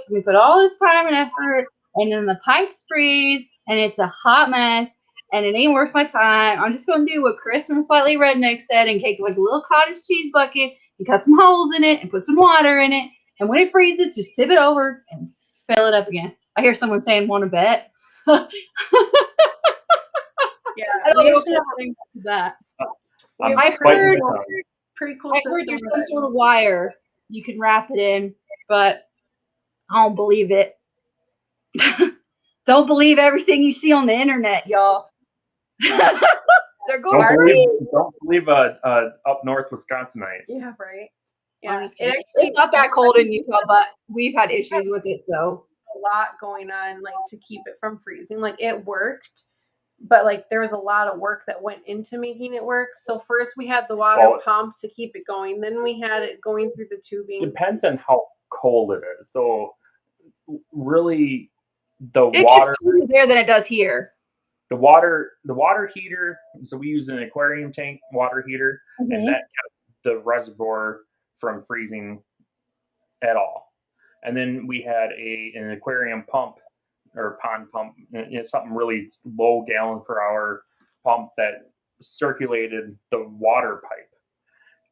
Speaker 1: and we put all this time and effort, and then the pipes freeze, and it's a hot mess, and it ain't worth my time. I'm just going to do what Chris from Slightly Redneck said and take like a little cottage cheese bucket and cut some holes in it and put some water in it. And when it freezes, just tip it over and fill it up again. I hear someone saying, want to bet?
Speaker 2: Yeah,
Speaker 1: I don't know if there's anything to that. I heard
Speaker 2: pretty cool.
Speaker 1: I heard there's some sort of wire you can wrap it in, but I don't believe it. Don't believe everything you see on the internet, y'all. They're going.
Speaker 3: Don't believe up north Wisconsinite.
Speaker 2: Yeah, right.
Speaker 1: Yeah, it's not that cold in Utah, but we've had issues with it, so
Speaker 2: a lot going on, like to keep it from freezing. Like it worked, but like there was a lot of work that went into making it work. So first we had the water pump to keep it going, then we had it going through the tubing.
Speaker 3: Depends on how cold it is. So really,
Speaker 1: it gets colder there than it does here.
Speaker 3: The water heater. So we use an aquarium tank water heater, and that kept the reservoir from freezing at all. And then we had an aquarium pump or pond pump, something really low gallon per hour pump that circulated the water pipe.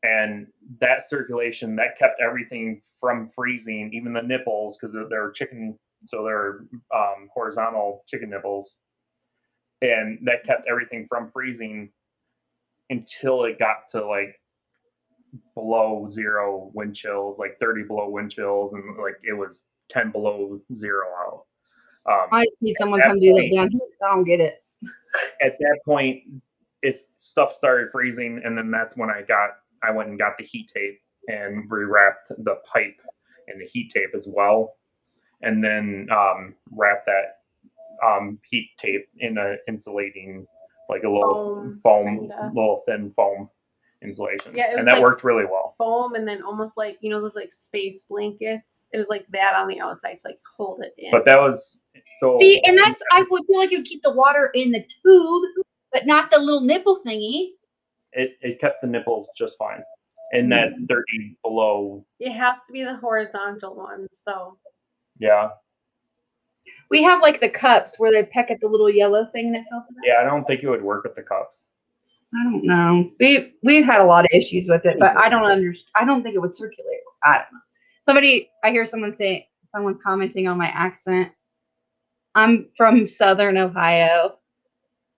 Speaker 3: And that circulation, that kept everything from freezing, even the nipples, because they're chicken, so they're horizontal chicken nipples. And that kept everything from freezing until it got to like below zero wind chills, like 30 below wind chills, and like it was 10 below zero out.
Speaker 1: I need someone come do that down here. I don't get it.
Speaker 3: At that point, stuff started freezing, and then that's when I went and got the heat tape and rewrapped the pipe in the heat tape as well, and then wrapped that heat tape in a insulating, like a little foam, little thin foam insulation. Yeah, and that like worked really well.
Speaker 2: Foam, and then almost like, you know, those like space blankets. It was like that on the outside to like hold it in.
Speaker 3: But that was so.
Speaker 1: See, and that's, I would feel like it would keep the water in the tube, but not the little nipple thingy.
Speaker 3: It kept the nipples just fine. And that 30 below.
Speaker 2: It has to be the horizontal ones, though.
Speaker 3: Yeah.
Speaker 1: We have like the cups where they peck at the little yellow thing that fills it up.
Speaker 3: Yeah, I don't think it would work with the cups.
Speaker 1: I don't know. We've had a lot of issues with it, but I don't understand. I don't think it would circulate. I don't know. I hear someone's commenting on my accent. I'm from Southern Ohio.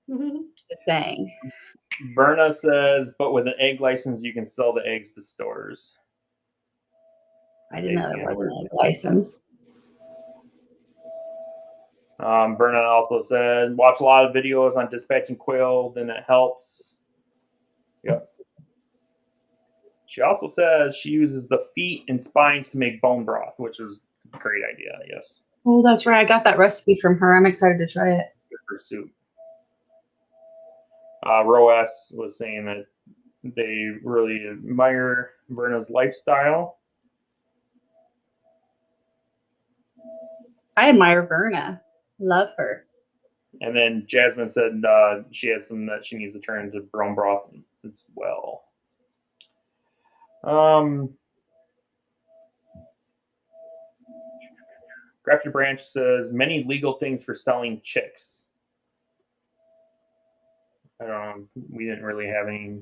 Speaker 1: Just saying.
Speaker 3: Berna says, but with an egg license, you can sell the eggs to stores.
Speaker 1: I didn't know there was an egg license.
Speaker 3: Berna also said, watch a lot of videos on dispatching quail, then it helps. Yep. She also says she uses the feet and spines to make bone broth, which is a great idea, yes.
Speaker 1: Oh, that's right. I got that recipe from her. I'm excited to try it.
Speaker 3: Good for soup. Roas was saying that they really admire Verna's lifestyle.
Speaker 1: I admire Verna. Love her.
Speaker 3: And then Jasmine said she has some that she needs to turn into bone broth as well. Grafted Branch says many legal things for selling chicks. I don't know. We didn't really have any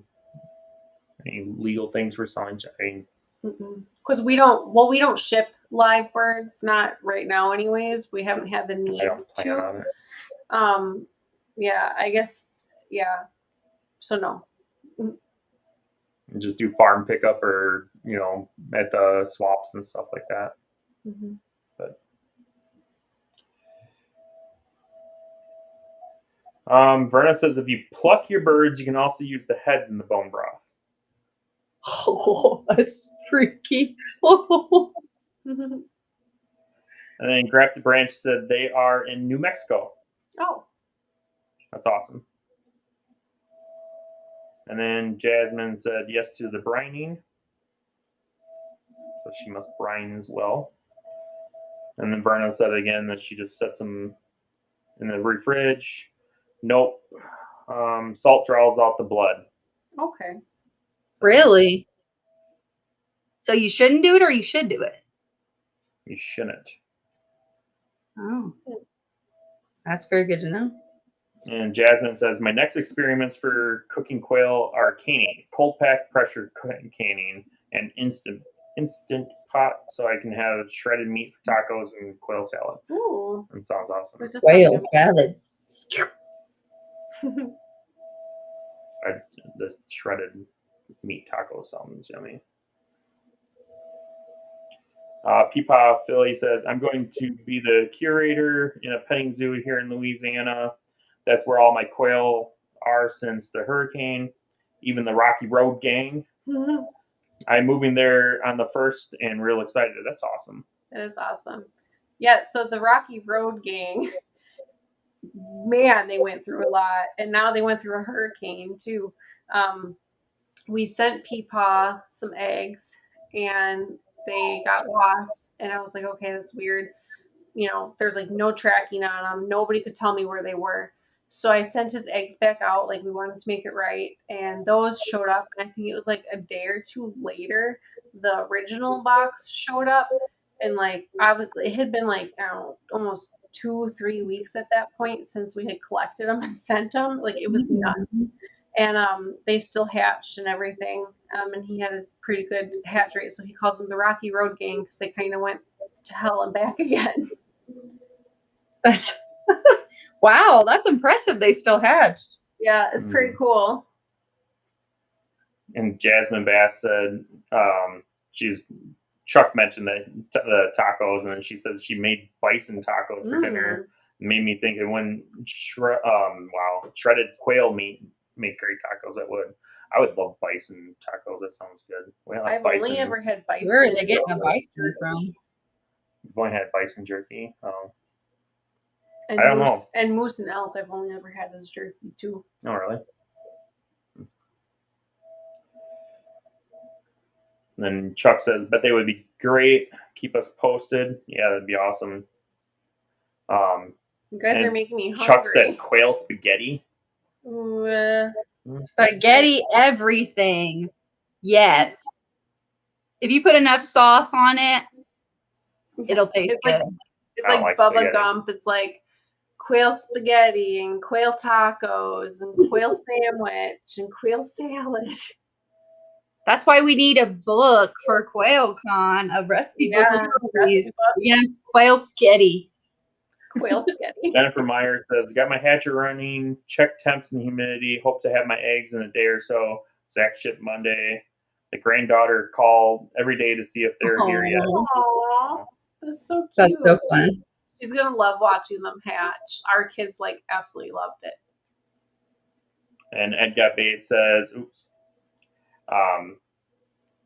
Speaker 3: legal things for selling chicks.
Speaker 2: Because we don't ship live birds, not right now anyways. We haven't had the need
Speaker 3: I don't plan on it.
Speaker 2: Yeah, I guess, yeah. So no.
Speaker 3: And just do farm pickup or, at the swamps and stuff like that.
Speaker 2: Mm-hmm.
Speaker 3: But Verna says if you pluck your birds, you can also use the heads in the bone broth.
Speaker 1: Oh, that's freaky.
Speaker 3: And then Grafted Branch said they are in New Mexico.
Speaker 2: Oh.
Speaker 3: That's awesome. And then Jasmine said yes to the brining. So she must brine as well. And then Verna said again that she just sets them in the fridge. Nope. Salt draws out the blood.
Speaker 2: Okay.
Speaker 1: Really? So you shouldn't do it or you should do it?
Speaker 3: You shouldn't.
Speaker 1: Oh. That's very good to know.
Speaker 3: And Jasmine says, my next experiments for cooking quail are canning, cold pack pressure canning, and instant pot so I can have shredded meat for tacos and quail salad.
Speaker 2: Ooh.
Speaker 3: That sounds awesome.
Speaker 1: Quail salad.
Speaker 3: The shredded meat tacos sounds yummy. Peepaw Philly says, I'm going to be the curator in a petting zoo here in Louisiana. That's where all my quail are since the hurricane, even the Rocky Road gang.
Speaker 2: Mm-hmm.
Speaker 3: I'm moving there on the 1st and real excited. That's awesome.
Speaker 2: That is awesome. Yeah, so the Rocky Road gang, man, they went through a lot. And now they went through a hurricane too. We sent Peepaw some eggs and they got lost. And I was like, okay, that's weird. There's like no tracking on them. Nobody could tell me where they were. So I sent his eggs back out. Like we wanted to make it right. And those showed up. And I think it was like a day or two later, the original box showed up. And it had been like, I don't know, almost 2-3 weeks at that point since we had collected them and sent them. Like it was nuts. And they still hatched and everything. And he had a pretty good hatch rate. So he calls them the Rocky Road gang because they kind of went to hell and back again.
Speaker 1: That's wow, that's impressive. They still hatched.
Speaker 2: Yeah, it's pretty cool.
Speaker 3: And Jasmine Bass said Chuck mentioned the tacos, and then she said she made bison tacos for dinner. It made me think of when shredded quail meat make great tacos. I would love bison tacos. That sounds good.
Speaker 2: I've only ever had bison.
Speaker 1: Where are they getting a bison from?
Speaker 3: You've only had bison jerky.
Speaker 2: And
Speaker 3: I don't know.
Speaker 2: And moose and elk, I've only ever had as jerky too.
Speaker 3: Oh, really? And then Chuck says, bet they would be great. Keep us posted. Yeah, that'd be awesome.
Speaker 2: You guys are making me hungry.
Speaker 3: Chuck said quail spaghetti.
Speaker 1: Spaghetti everything. Yes. If you put enough sauce on it, it'll taste good.
Speaker 2: It's like Bubba Gump. It's like quail spaghetti and quail tacos and quail sandwich and quail salad.
Speaker 1: That's why we need a book for QuailCon, a recipe book. Yeah, quail sketty.
Speaker 2: Quail sketty.
Speaker 3: Jennifer Meyer says, got my hatcher running, check temps and humidity, hope to have my eggs in a day or so. Zach shipped Monday. The granddaughter called every day to see if they're here yet.
Speaker 2: Aww, that's so cute.
Speaker 1: That's so fun.
Speaker 2: She's going to love watching them hatch. Our kids, absolutely loved it.
Speaker 3: And Ed Got Bait says, oops.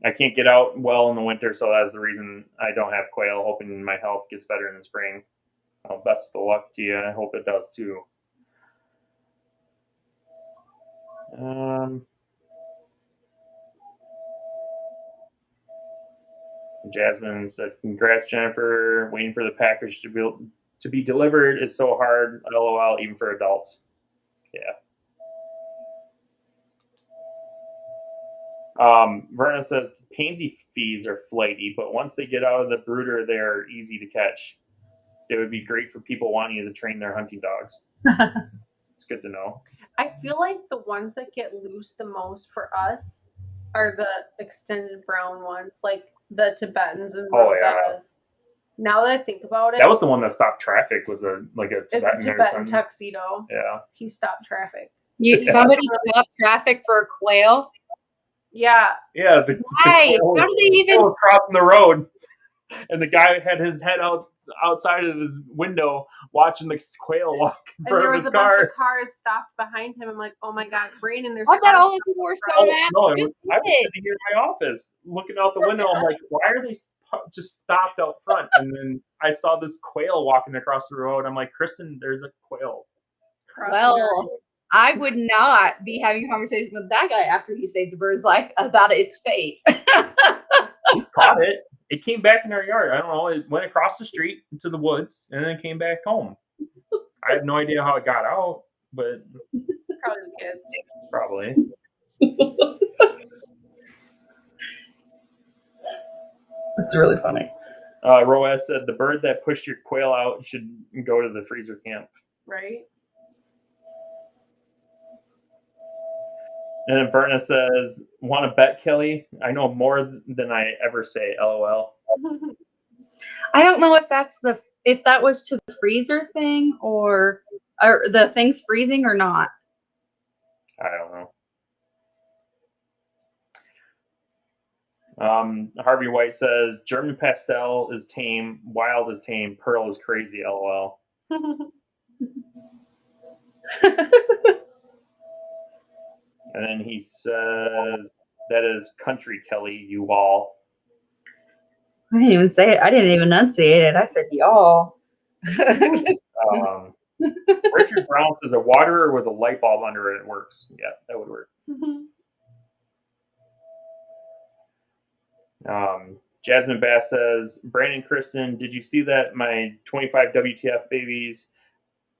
Speaker 3: I can't get out well in the winter, so that's the reason I don't have quail. Hoping my health gets better in the spring. Well, best of luck to you. I hope it does too. Jasmine said, "Congrats, Jennifer. Waiting for the package to be delivered is so hard. LOL, even for adults." Yeah. Verna says pansy fees are flighty, but once they get out of the brooder, they're easy to catch. They would be great for people wanting to train their hunting dogs. It's good to know.
Speaker 2: I feel like the ones that get loose the most for us are the extended brown ones, like the Tibetans and Rosettes. Yeah. Now that I think about it,
Speaker 3: that was the one that stopped traffic. Was a Tibetan,
Speaker 2: it's a Tibetan tuxedo.
Speaker 3: Yeah,
Speaker 2: he stopped traffic.
Speaker 1: Somebody stopped traffic for a quail.
Speaker 2: Yeah.
Speaker 3: Yeah.
Speaker 1: Why? How did they even
Speaker 3: was crossing the road? And the guy had his head outside of his window watching the quail walk in front of his car.
Speaker 2: And there was a bunch of cars stopped behind him. I'm like, oh my God, Brandon, there's
Speaker 1: I bet all those people were so mad.
Speaker 3: No, I was sitting here in my office looking out the window. I'm like, why are they just stopped out front? And then I saw this quail walking across the road. I'm like, Kristen, there's a quail.
Speaker 1: Well, I would not be having a conversation with that guy after he saved the bird's life about its fate.
Speaker 3: He caught it. It came back in our yard. I don't know. It went across the street into the woods and then came back home. I have no idea how it got out, but
Speaker 2: probably the kids.
Speaker 3: Probably.
Speaker 1: That's really funny.
Speaker 3: Roaz said the bird that pushed your quail out should go to the freezer camp.
Speaker 2: Right.
Speaker 3: And then Verna says, "Want to bet, Kelly? I know more than I ever say. LOL."
Speaker 1: I don't know if that was to the freezer thing or the thing's freezing or not.
Speaker 3: I don't know. Harvey White says German pastel is tame, wild is tame, pearl is crazy. LOL. And then he says, "That is country, Kelly, you all."
Speaker 1: I didn't even say it. I didn't even enunciate it. I said y'all.
Speaker 3: Richard Brown says a waterer with a light bulb under it works. Yeah, that would work. Jasmine Bass says, "Brandon, Kristen, did you see that my 25 WTF babies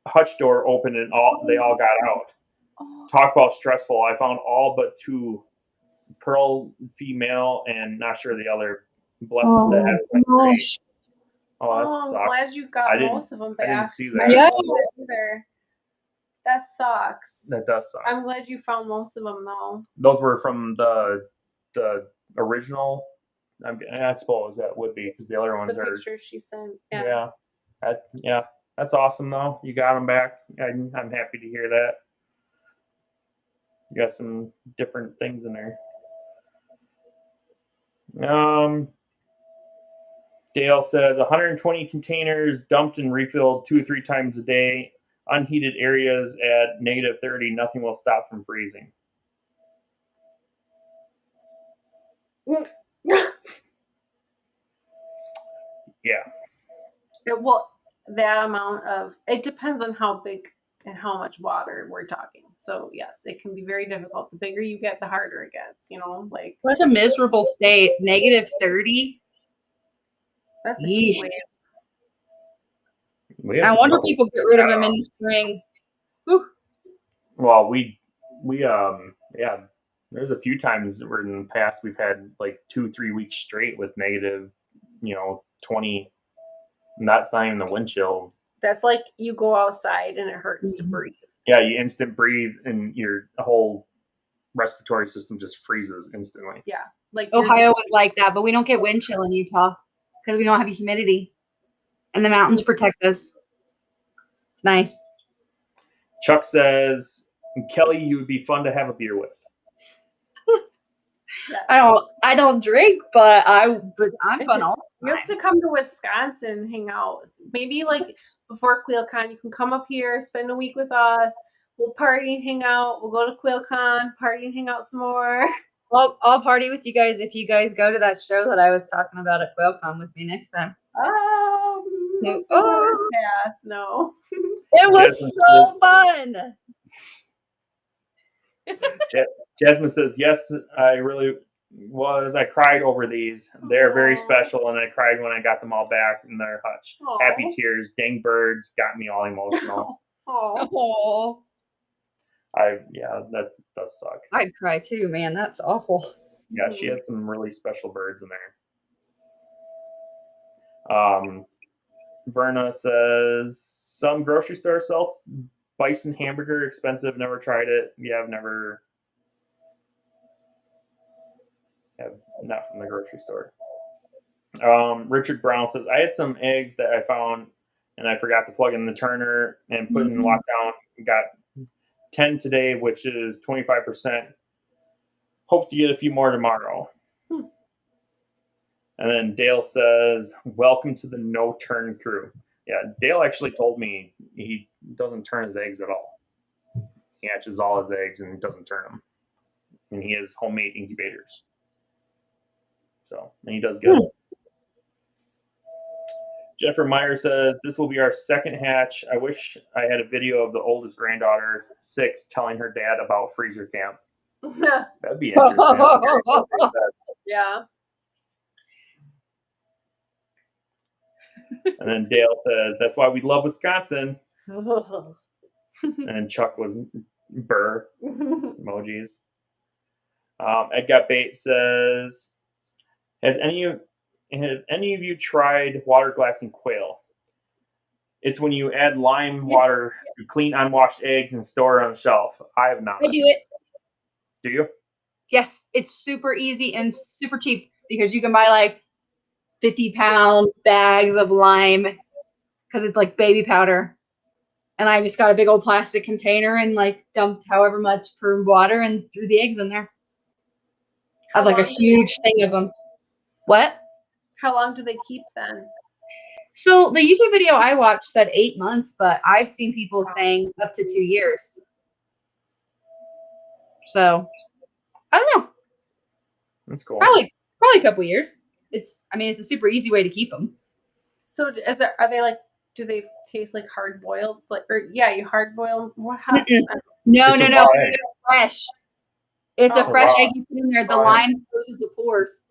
Speaker 3: hutch door opened and they all got out? Talk about stressful. I found all but 2, pearl female and not sure the other. Blessed to have it.
Speaker 1: Gosh.
Speaker 3: Oh, that sucks.
Speaker 2: I'm glad you got most of them back.
Speaker 3: I didn't see that.
Speaker 1: Yeah.
Speaker 2: That sucks.
Speaker 3: That does suck.
Speaker 2: I'm glad you found most of them though.
Speaker 3: Those were from the original. I suppose that would be because the other ones are.
Speaker 2: The pictures she sent.
Speaker 3: Yeah. That's awesome though. You got them back. I'm happy to hear that. You got some different things in there. Dale says 120 containers dumped and refilled 2 or 3 times a day. Unheated areas at -30. Nothing will stop from freezing. Yeah.
Speaker 2: Well, that amount of it depends on how big and how much water we're talking. So yes, it can be very difficult. The bigger you get, the harder it gets. Like
Speaker 1: what a miserable state. -30.
Speaker 2: That's a heat wave.
Speaker 1: I wonder if people get rid of them in the spring. Whew.
Speaker 3: Well, there's a few times where in the past we've had like 2-3 weeks straight with -20. And that's not even the wind chill.
Speaker 2: That's like you go outside and it hurts to breathe.
Speaker 3: Yeah, you instant breathe and your whole respiratory system just freezes instantly.
Speaker 2: Yeah. Like
Speaker 1: Ohio was like that, but we don't get wind chill in Utah because we don't have humidity. And the mountains protect us. It's nice.
Speaker 3: Chuck says, "Kelly, you would be fun to have a beer with."
Speaker 1: I don't drink, but I'm fun all the
Speaker 2: You
Speaker 1: time.
Speaker 2: have to come to Wisconsin and hang out. Maybe like before QuailCon, you can come up here, spend a week with us. We'll party and hang out. We'll go to QuailCon, party and hang out some more.
Speaker 1: I'll party with you guys if you guys go to that show that I was talking about at QuailCon with me next time.
Speaker 2: No.
Speaker 1: It was so fun.
Speaker 3: Jasmine says, yes, I really was. I cried over these. They're very special, and I cried when I got them all back in their hutch.
Speaker 2: Aww.
Speaker 3: Happy tears. Dang birds got me all emotional.
Speaker 1: Oh,
Speaker 3: That does suck.
Speaker 1: I'd cry too, man. That's awful.
Speaker 3: Yeah, she has some really special birds in there. Verna says, some grocery store sells bison hamburger, expensive, never tried it. Yeah, I've never. Not from the grocery store. Richard Brown says, I had some eggs that I found and I forgot to plug in the turner and put in lockdown. Got 10 today, which is 25%. Hope to get a few more tomorrow. And then Dale says, welcome to the no turn crew. Yeah, Dale actually told me he doesn't turn his eggs at all. He hatches all his eggs and doesn't turn them. And he has homemade incubators. So, and he does good. Jeffrey Meyer says, this will be our second hatch. I wish I had a video of the oldest granddaughter, 6, telling her dad about freezer camp. That'd be interesting.
Speaker 2: Yeah.
Speaker 3: And then Dale says, that's why we love Wisconsin. And Chuck was burr emojis. Ed Got Bait says, have any of you tried water glassing quail? It's when you add lime water to clean unwashed eggs and store it on the shelf. I have not.
Speaker 1: I do it.
Speaker 3: Do you?
Speaker 1: Yes, it's super easy and super cheap because you can buy like 50-pound bags of lime because it's like baby powder. And I just got a big old plastic container and like dumped however much per water and threw the eggs in there. I have like a huge thing of them. What?
Speaker 2: How long do they keep then?
Speaker 1: So the YouTube video I watched said 8 months, but I've seen people saying up to 2 years. So I don't know.
Speaker 3: That's cool.
Speaker 1: Probably a couple years. It's a super easy way to keep them.
Speaker 2: So are they like, do they taste like hard boiled? You hard boil them? What?
Speaker 1: No.
Speaker 3: Egg.
Speaker 1: It's fresh. It's a fresh egg you put in there. The lime closes the pores.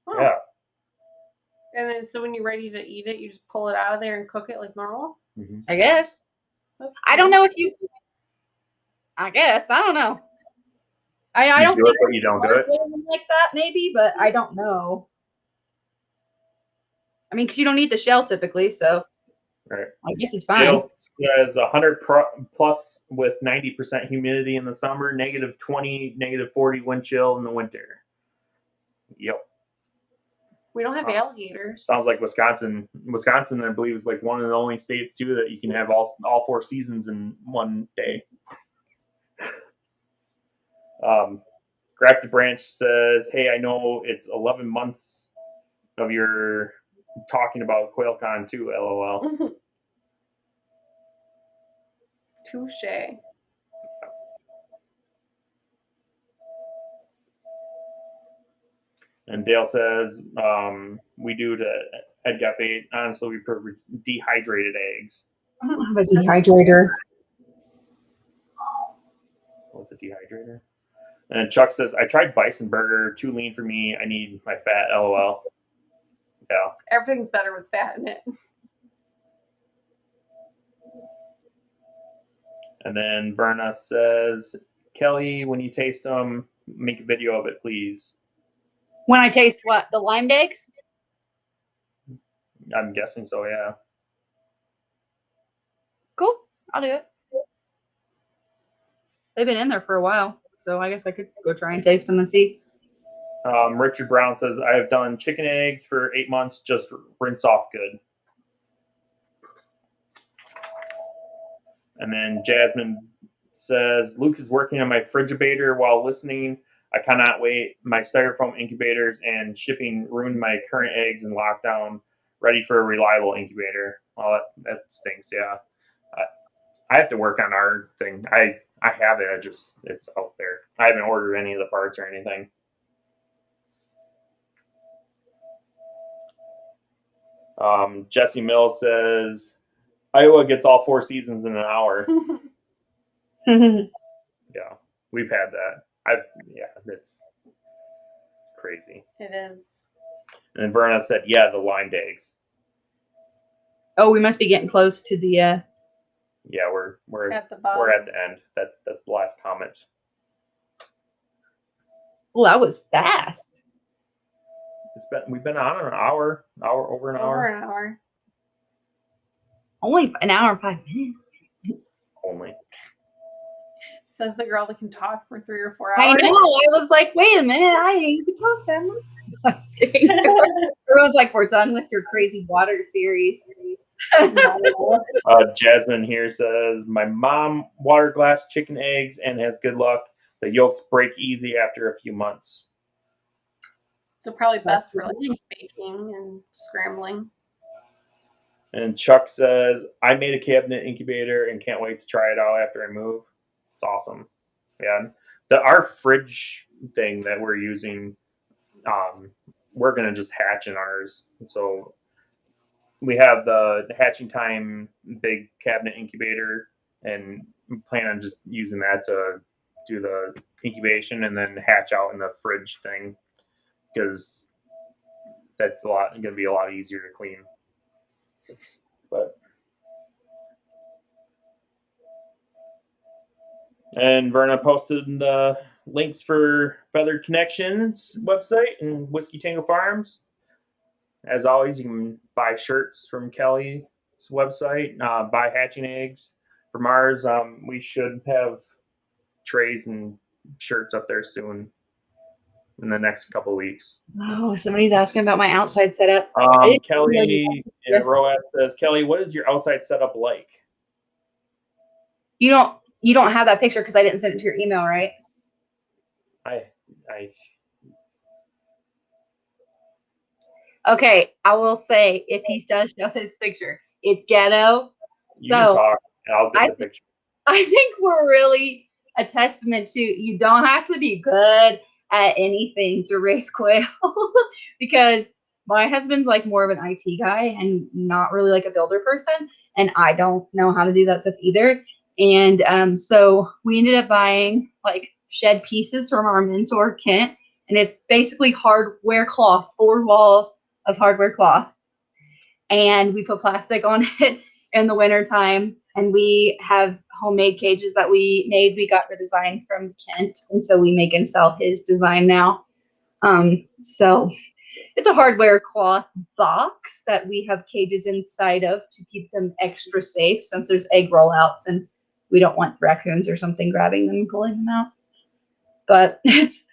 Speaker 3: Yeah.
Speaker 2: And then, so when you're ready to eat it, you just pull it out of there and cook it like normal?
Speaker 3: Mm-hmm.
Speaker 1: I guess. I don't know if you. I guess. I don't know. I don't think
Speaker 3: you don't do it
Speaker 1: like that, maybe, but I don't know. I mean, because you don't eat the shell typically, so
Speaker 3: right.
Speaker 1: I guess it's fine.
Speaker 3: Dale says 100 plus with 90% humidity in the summer, -20, -40 wind chill in the winter. Yep.
Speaker 2: We don't have alligators.
Speaker 3: Sounds like Wisconsin. Wisconsin, I believe, is like one of the only states too that you can have all 4 seasons in one day. Grafted Branch says, hey, I know it's 11 months of your talking about QuailCon too, LOL.
Speaker 2: Touche.
Speaker 3: And Dale says, we do to Ed Got Bait. Honestly, we prefer dehydrated eggs.
Speaker 1: I don't have a dehydrator.
Speaker 3: What's a dehydrator? And Chuck says, I tried bison burger. Too lean for me. I need my fat. LOL. Yeah.
Speaker 2: Everything's better with fat in it.
Speaker 3: And then Verna says, Kelly, when you taste them, make a video of it, please.
Speaker 1: When I taste what? The limed eggs?
Speaker 3: I'm guessing so, yeah.
Speaker 1: Cool. I'll do it. They've been in there for a while, so I guess I could go try and taste them and see.
Speaker 3: Richard Brown says, I have done chicken eggs for 8 months, just rinse off good. And then Jasmine says, Luke is working on my Frigibator while listening. I cannot wait. My styrofoam incubators and shipping ruined my current eggs in lockdown. Ready for a reliable incubator. Well, that stinks, yeah. I have to work on our thing. I have it. It's out there. I haven't ordered any of the parts or anything. Jesse Mills says, Iowa gets all 4 seasons in an hour. Yeah. We've had that. It's crazy.
Speaker 2: It is.
Speaker 3: And then Verna said, yeah, the limed eggs.
Speaker 1: Oh, we must be getting close to the.
Speaker 3: Yeah, we're
Speaker 2: At the bottom.
Speaker 3: we're at the end. That's the last comment.
Speaker 1: Well, that was fast.
Speaker 3: We've been on an hour, over an hour.
Speaker 2: Over an hour.
Speaker 1: Only an hour and 5 minutes.
Speaker 3: Only.
Speaker 2: Says the girl that can talk for 3 or 4 hours.
Speaker 1: I know. I was like, wait a minute. I ain't even talk that much. I'm just kidding. Everyone's like, we're done with your crazy water theories.
Speaker 3: Jasmine here says, my mom water glass chicken eggs and has good luck. The yolks break easy after a few months.
Speaker 2: So probably best for like baking and scrambling.
Speaker 3: And Chuck says, I made a cabinet incubator and can't wait to try it out after I move. It's awesome. Yeah. Our fridge thing that we're using, we're going to just hatch in ours. So we have the hatching time big cabinet incubator, and we plan on just using that to do the incubation and then hatch out in the fridge thing, because that's going to be a lot easier to clean. And Verna posted the links for Feathered Knechtions website and Whiskey Tango Farms. As always, you can buy shirts from Kelly's website, buy hatching eggs from ours. We should have trays and shirts up there soon in the next couple of weeks.
Speaker 1: Oh, somebody's asking about my outside setup.
Speaker 3: Kelly in Roat says, Kelly, what is your outside setup like?
Speaker 1: You don't have that picture because I didn't send it to your email, right? Okay, I will say if he does his picture, it's ghetto.
Speaker 3: You can talk, and I'll get the picture.
Speaker 1: I think we're really a testament to you don't have to be good at anything to raise quail, because my husband's like more of an IT guy and not really like a builder person, and I don't know how to do that stuff either. And so we ended up buying like shed pieces from our mentor Kent, and it's basically hardware cloth, 4 walls of hardware cloth, and we put plastic on it in the wintertime. And we have homemade cages that we made. We got the design from Kent, and so we make and sell his design now. So it's a hardware cloth box that we have cages inside of to keep them extra safe, since there's egg rollouts and we don't want raccoons or something grabbing them and pulling them out. But it's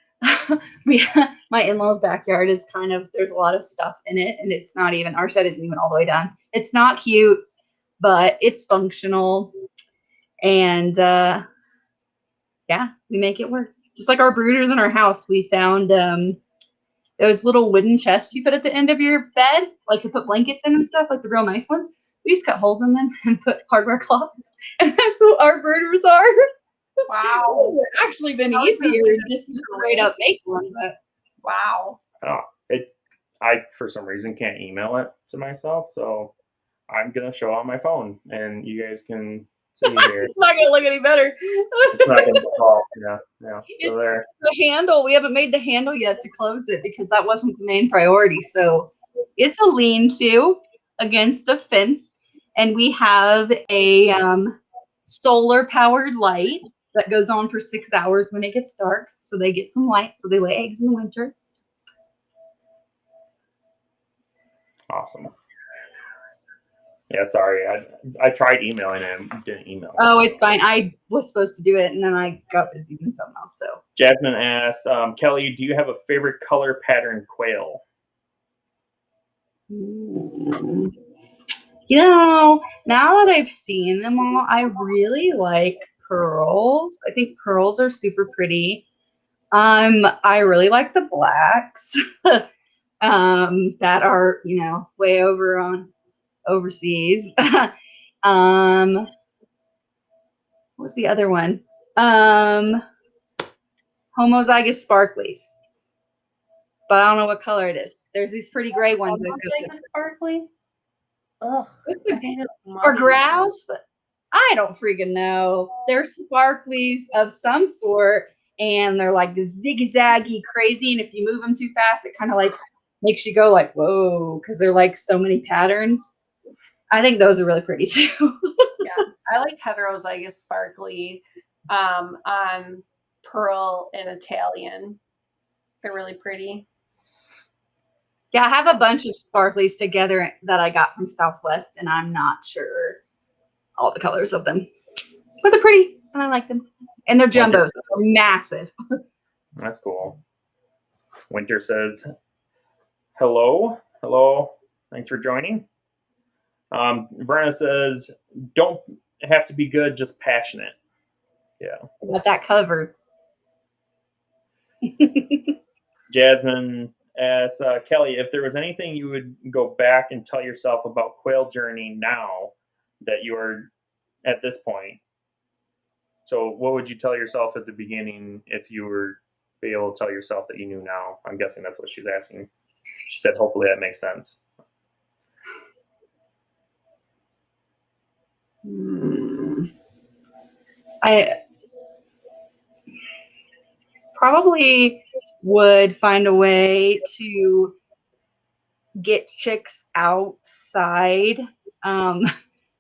Speaker 1: my in-laws' backyard is there's a lot of stuff in it, and it's not even, our shed isn't even all the way done. It's not cute, but it's functional. And yeah, we make it work. Just like our brooders in our house, we found those little wooden chests you put at the end of your bed, like to put blankets in and stuff, like the real nice ones. We just cut holes in them and put hardware cloth, and that's what our brooders are.
Speaker 2: Wow.
Speaker 1: It's actually been easier just to straight up make one, but
Speaker 2: wow.
Speaker 3: I for some reason can't email it to myself, so I'm gonna show on my phone, and you guys can see here.
Speaker 1: It's not gonna look any better.
Speaker 3: It's not gonna fall. Yeah. So there.
Speaker 1: The handle, we haven't made the handle yet to close it because that wasn't the main priority. So it's a lean-to against a fence, and we have a solar-powered light that goes on for 6 hours when it gets dark, so they get some light, so they lay eggs in the winter.
Speaker 3: Awesome. Yeah, sorry. I tried emailing him. Didn't email him.
Speaker 1: Oh, it's fine. I was supposed to do it, and then I got busy doing something else. So
Speaker 3: Jasmine asks, Kelly, do you have a favorite color pattern quail?
Speaker 1: You know, now that I've seen them all, I really like pearls. I think pearls are super pretty. I really like the blacks that are, way over on overseas. What's the other one? Homozygous sparklies. But I don't know what color it is. There's these pretty gray ones.
Speaker 2: Homozygous sparkly? Ugh.
Speaker 1: Or grouse. But I don't freaking know. They're sparklies of some sort, and they're like zigzaggy crazy. And if you move them too fast, it kind of like makes you go like, whoa, because they're like so many patterns. I think those are really pretty too.
Speaker 2: Yeah, I like heterozygous sparkly on pearl and Italian. They're really pretty.
Speaker 1: Yeah, I have a bunch of sparklies together that I got from Southwest, and I'm not sure all the colors of them. But they're pretty, and I like them. And they're jumbos. They're massive.
Speaker 3: That's cool. Winter says, hello. Hello. Thanks for joining. Verna says, don't have to be good, just passionate. Yeah.
Speaker 1: Got that covered.
Speaker 3: Jasmine asks, Kelly, if there was anything you would go back and tell yourself about quail journey now that you are at this point. So what would you tell yourself at the beginning if you were be able to tell yourself that you knew now? I'm guessing that's what she's asking. She said, hopefully that makes sense.
Speaker 1: I probably would find a way to get chicks outside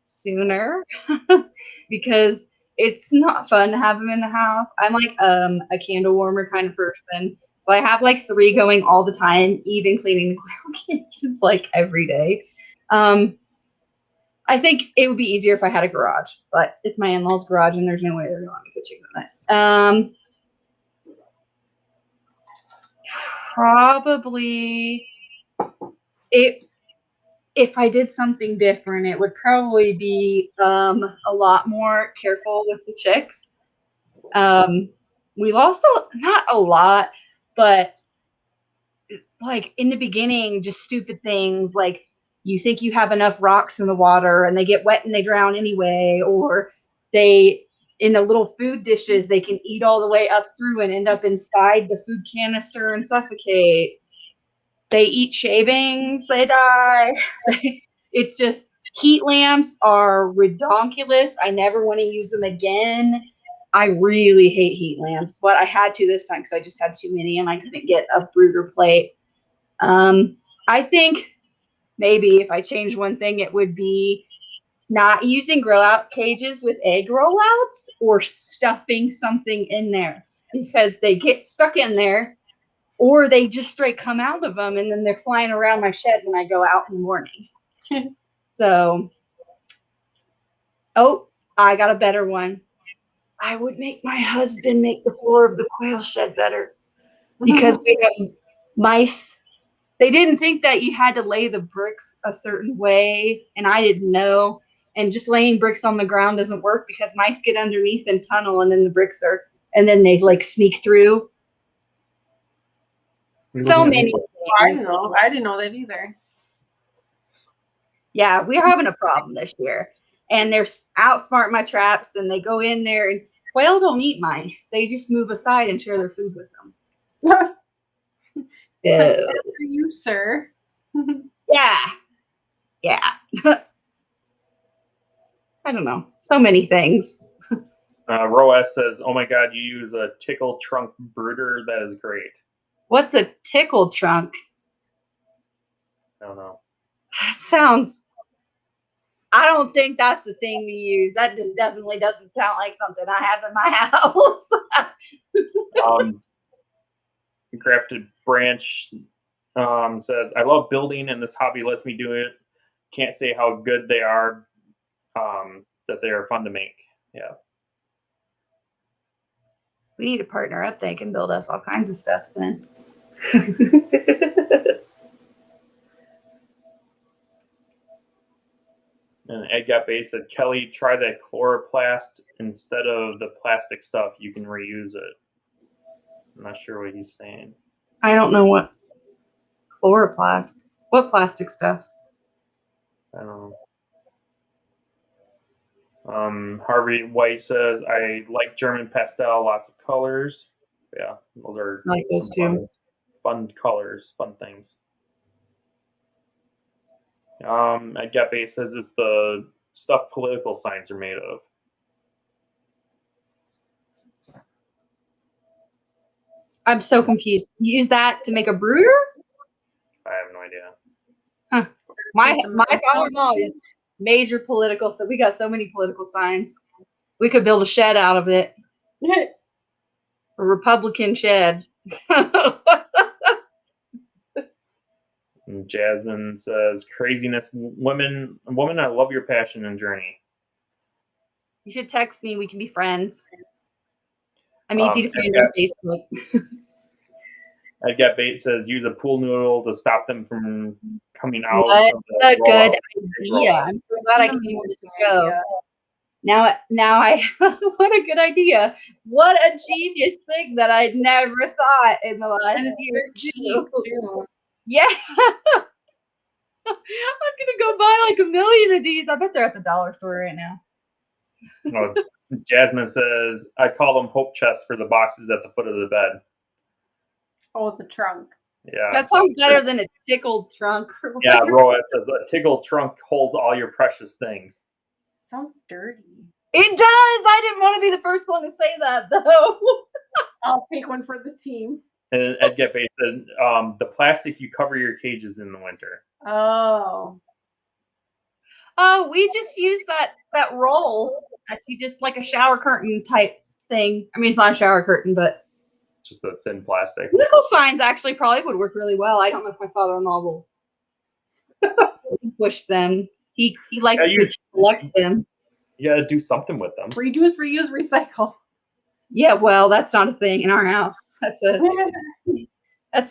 Speaker 1: sooner because it's not fun to have them in the house. I'm like a candle warmer kind of person. So I have like 3 going all the time, even cleaning the quail cages like every day. I think it would be easier if I had a garage, but it's my in-laws' garage and there's no way they're going to put chickens in it. Probably if I did something different, it would probably be a lot more careful with the chicks. We lost not a lot, but like in the beginning, just stupid things like you think you have enough rocks in the water and they get wet and they drown anyway, or they in the little food dishes they can eat all the way up through and end up inside the food canister and suffocate. They eat shavings, they die. It's just heat lamps are redonkulous. I never want to use them again. I really hate heat lamps, but I had to this time because I just had too many and I couldn't get a brooder plate. I think maybe if I change one thing, it would be not using grow out cages with egg rollouts or stuffing something in there because they get stuck in there or they just straight come out of them and then they're flying around my shed when I go out in the morning. So, I got a better one. I would make my husband make the floor of the quail shed better because we have mice. They didn't think that you had to lay the bricks a certain way, and I didn't know. And just laying bricks on the ground doesn't work because mice get underneath and tunnel, and then the bricks are, and then they like sneak through. So many things.
Speaker 2: I didn't know that either.
Speaker 1: Yeah, we're having a problem this year. And they're outsmart my traps, and they go in there. And quail don't eat mice; they just move aside and share their food with them.
Speaker 2: For you, sir.
Speaker 1: Yeah. I don't know. So many things.
Speaker 3: Roas says, oh my God, you use a tickle trunk brooder. That is great.
Speaker 1: What's a tickle trunk?
Speaker 3: I don't know.
Speaker 1: That sounds. I don't think that's the thing we use. That just definitely doesn't sound like something I have in my house.
Speaker 3: Crafted Branch says, I love building and this hobby lets me do it. Can't say how good they are, that they are fun to make. Yeah.
Speaker 1: We need to partner up. They can build us all kinds of stuff then.
Speaker 3: And Ed Got Base said, Kelly, try that chloroplast instead of the plastic stuff. You can reuse it. I'm not sure what he's saying.
Speaker 1: I don't know what chloroplast. What plastic stuff?
Speaker 3: I don't know. Harvey White says, I like German pastel, lots of colors. Yeah, those are
Speaker 1: I like those too.
Speaker 3: Fun colors, fun things. Ed Got Base says it's the stuff political signs are made of.
Speaker 1: I'm so confused. You use that to make a brooder?
Speaker 3: I have no idea.
Speaker 1: Huh. My father-in-law is major political, so we got so many political signs. We could build a shed out of it. A Republican shed.
Speaker 3: And Jasmine says, "Craziness, woman, I love your passion and journey."
Speaker 1: You should text me. We can be friends. I'm easy to find on Facebook.
Speaker 3: I'd Get Bait says, "Use a pool noodle to stop them from coming out."
Speaker 1: What a good idea!
Speaker 3: rollout.
Speaker 1: I'm so glad I came on the show. Now I what a good idea! What a genius thing that I never thought in the last year.
Speaker 2: Too.
Speaker 1: Yeah, I'm gonna go buy like 1 million of these. I bet they're at the dollar store right now.
Speaker 3: Well, Jasmine says, "I call them hope chests for the boxes at the foot of the bed."
Speaker 2: Oh, it's a trunk.
Speaker 3: Yeah,
Speaker 1: That sounds better than a tickled trunk.
Speaker 3: Yeah, Roa says, "A tickled trunk holds all your precious things."
Speaker 2: Sounds dirty.
Speaker 1: It does. I didn't want to be the first one to say that, though.
Speaker 2: I'll take one for the team.
Speaker 3: And Ed Get Bait said, "The plastic you cover your cages in the winter."
Speaker 2: Oh.
Speaker 1: Oh, we just use that roll. Actually, just like a shower curtain type thing. I mean, it's not a shower curtain, but
Speaker 3: Just the thin plastic.
Speaker 1: political signs actually probably would work really well. I don't know if my father-in-law will push them. He likes to select them.
Speaker 3: You gotta do something with them.
Speaker 2: Reduce, reuse, recycle.
Speaker 1: Yeah, well, that's not a thing in our house. That's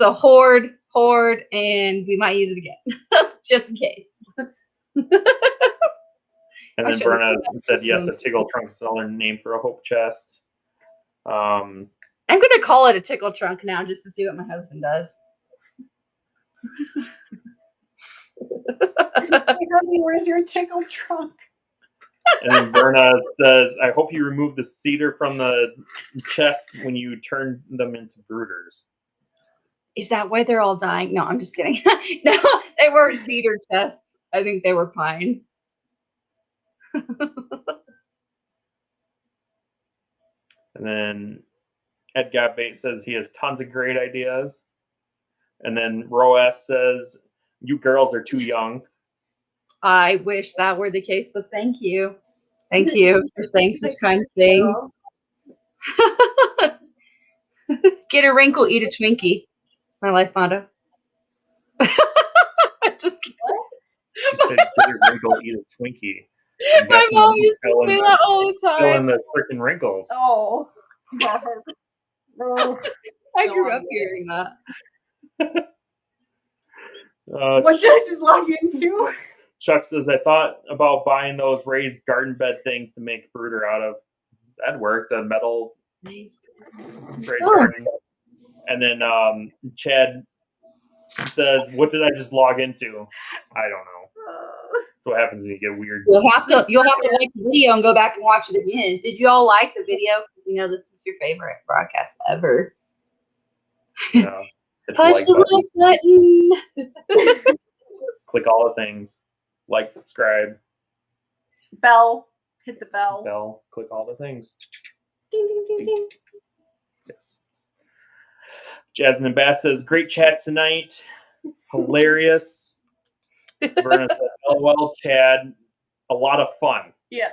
Speaker 1: a hoard, and we might use it again, just in case.
Speaker 3: And then Berna said, "Yes, a tickle trunk is another name for a hope chest."
Speaker 1: I'm gonna call it a tickle trunk now, just to see what my husband does.
Speaker 2: Where's your tickle trunk?
Speaker 3: And then Berna says, "I hope you remove the cedar from the chest when you turn them into brooders."
Speaker 1: Is that why they're all dying? No, I'm just kidding. No, they weren't cedar chests. I think they were pine.
Speaker 3: And then Ed Got Bait says he has tons of great ideas. And then Roas says, "You girls are too young."
Speaker 1: I wish that were the case, but thank you. Thank you for saying such kind things. Get a wrinkle, eat a Twinkie. My life motto. Just kidding.
Speaker 3: She said, "Get a wrinkle, eat a Twinkie."
Speaker 1: My mom used to say that all the
Speaker 3: Fill in
Speaker 1: time.
Speaker 3: the freaking wrinkles.
Speaker 2: Oh. Oh.
Speaker 1: I grew up hearing that.
Speaker 2: What did I just log into?
Speaker 3: Chuck says, "I thought about buying those raised garden bed things to make a brooder out of." That'd work. The metal raised garden. And then Chad says, "What did I just log into?" I don't know. That's what happens when you get weird.
Speaker 1: You'll have to like the video and go back and watch it again. Did you all like the video? You know this is your favorite broadcast ever.
Speaker 3: Yeah.
Speaker 1: Push the like button.
Speaker 3: Click all the things. Like, subscribe.
Speaker 2: Bell. Hit the bell.
Speaker 3: Bell. Click all the things.
Speaker 2: Ding, ding, ding, ding.
Speaker 3: Yes. Jasmine Bass says, "Great chats tonight. Hilarious." Verna said, "LOL, Chad. A lot of fun."
Speaker 2: Yeah.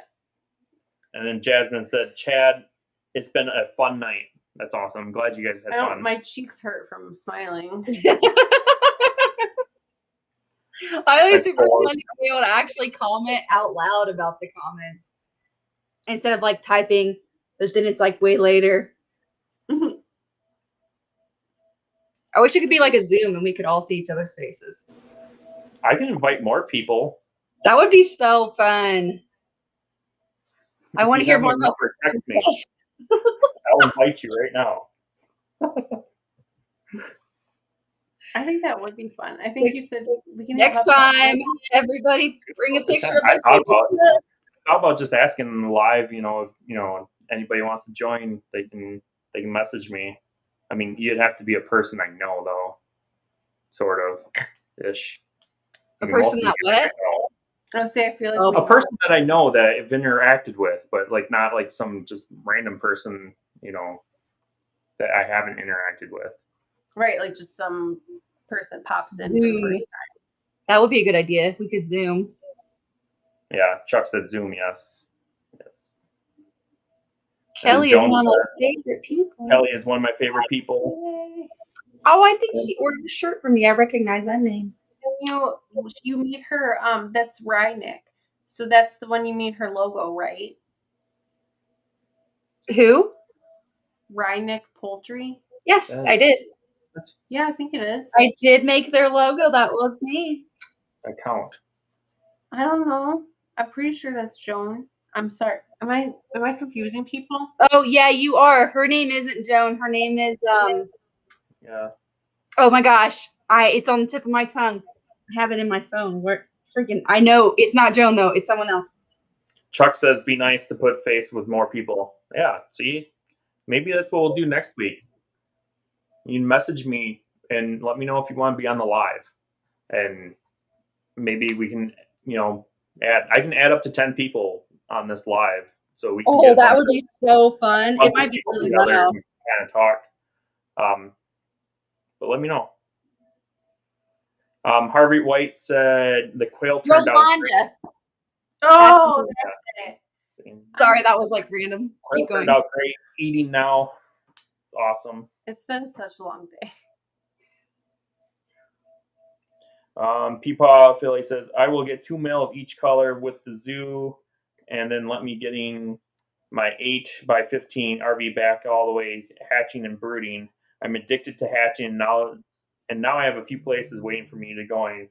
Speaker 3: And then Jasmine said, "Chad, it's been a fun night." That's awesome. I'm glad you guys had fun.
Speaker 2: My cheeks hurt from smiling.
Speaker 1: I think it's super fun to be able to actually comment out loud about the comments instead of like typing, but then it's like way later. I wish it could be like a Zoom and we could all see each other's faces.
Speaker 3: I can invite more people.
Speaker 1: That would be so fun. I want to hear more about
Speaker 3: text me. I'll invite you right now.
Speaker 2: I think that would be fun. I think you said we can
Speaker 1: next time. Everybody bring a picture of their
Speaker 3: How about just asking live? If anybody wants to join, they can message me. I mean, you'd have to be a person I know, though, sort of ish.
Speaker 1: A person that what?
Speaker 2: I would say I feel like
Speaker 3: a person that I know that I've interacted with, but like not like some just random person, that that I haven't interacted with.
Speaker 2: Right, like just some person pops in.
Speaker 1: Zoom. That would be a good idea if we could Zoom.
Speaker 3: Yeah, Chuck said Zoom, yes.
Speaker 1: Kelly is one of my favorite people.
Speaker 3: Kelly is one of my favorite people.
Speaker 1: Oh, I think she ordered a shirt for me. I recognize that name.
Speaker 2: You made her, that's Rynick. So that's the one you made her logo, right?
Speaker 1: Who?
Speaker 2: Rynick Poultry?
Speaker 1: Yes, I did.
Speaker 2: Yeah, I think it is.
Speaker 1: I did make their logo. That was me.
Speaker 3: Account.
Speaker 2: I don't know. I'm pretty sure that's Joan. I'm sorry. Am I confusing people?
Speaker 1: Oh yeah, you are. Her name isn't Joan. Her name is
Speaker 3: Yeah.
Speaker 1: Oh my gosh. It's on the tip of my tongue. I have it in my phone. I know it's not Joan though, it's someone else.
Speaker 3: Chuck says be nice to put face with more people. Yeah, see? Maybe that's what we'll do next week. You can message me and let me know if you want to be on the live. And maybe we can, I can add up to 10 people on this live. So we can
Speaker 1: get that would be so fun. It might be really loud.
Speaker 3: Kind of talk. But let me know. Harvey White said the quail turned out.
Speaker 2: Oh, that's it.
Speaker 1: Sorry, that was like random.
Speaker 3: Quail turned out great. Eating now. It's awesome.
Speaker 2: It's been such a long day.
Speaker 3: Peepaw Philly says, I will get 2 male of each color with the zoo, and then let me getting my 8x15 RV back all the way hatching and brooding. I'm addicted to hatching now, and now I have a few places waiting for me to going.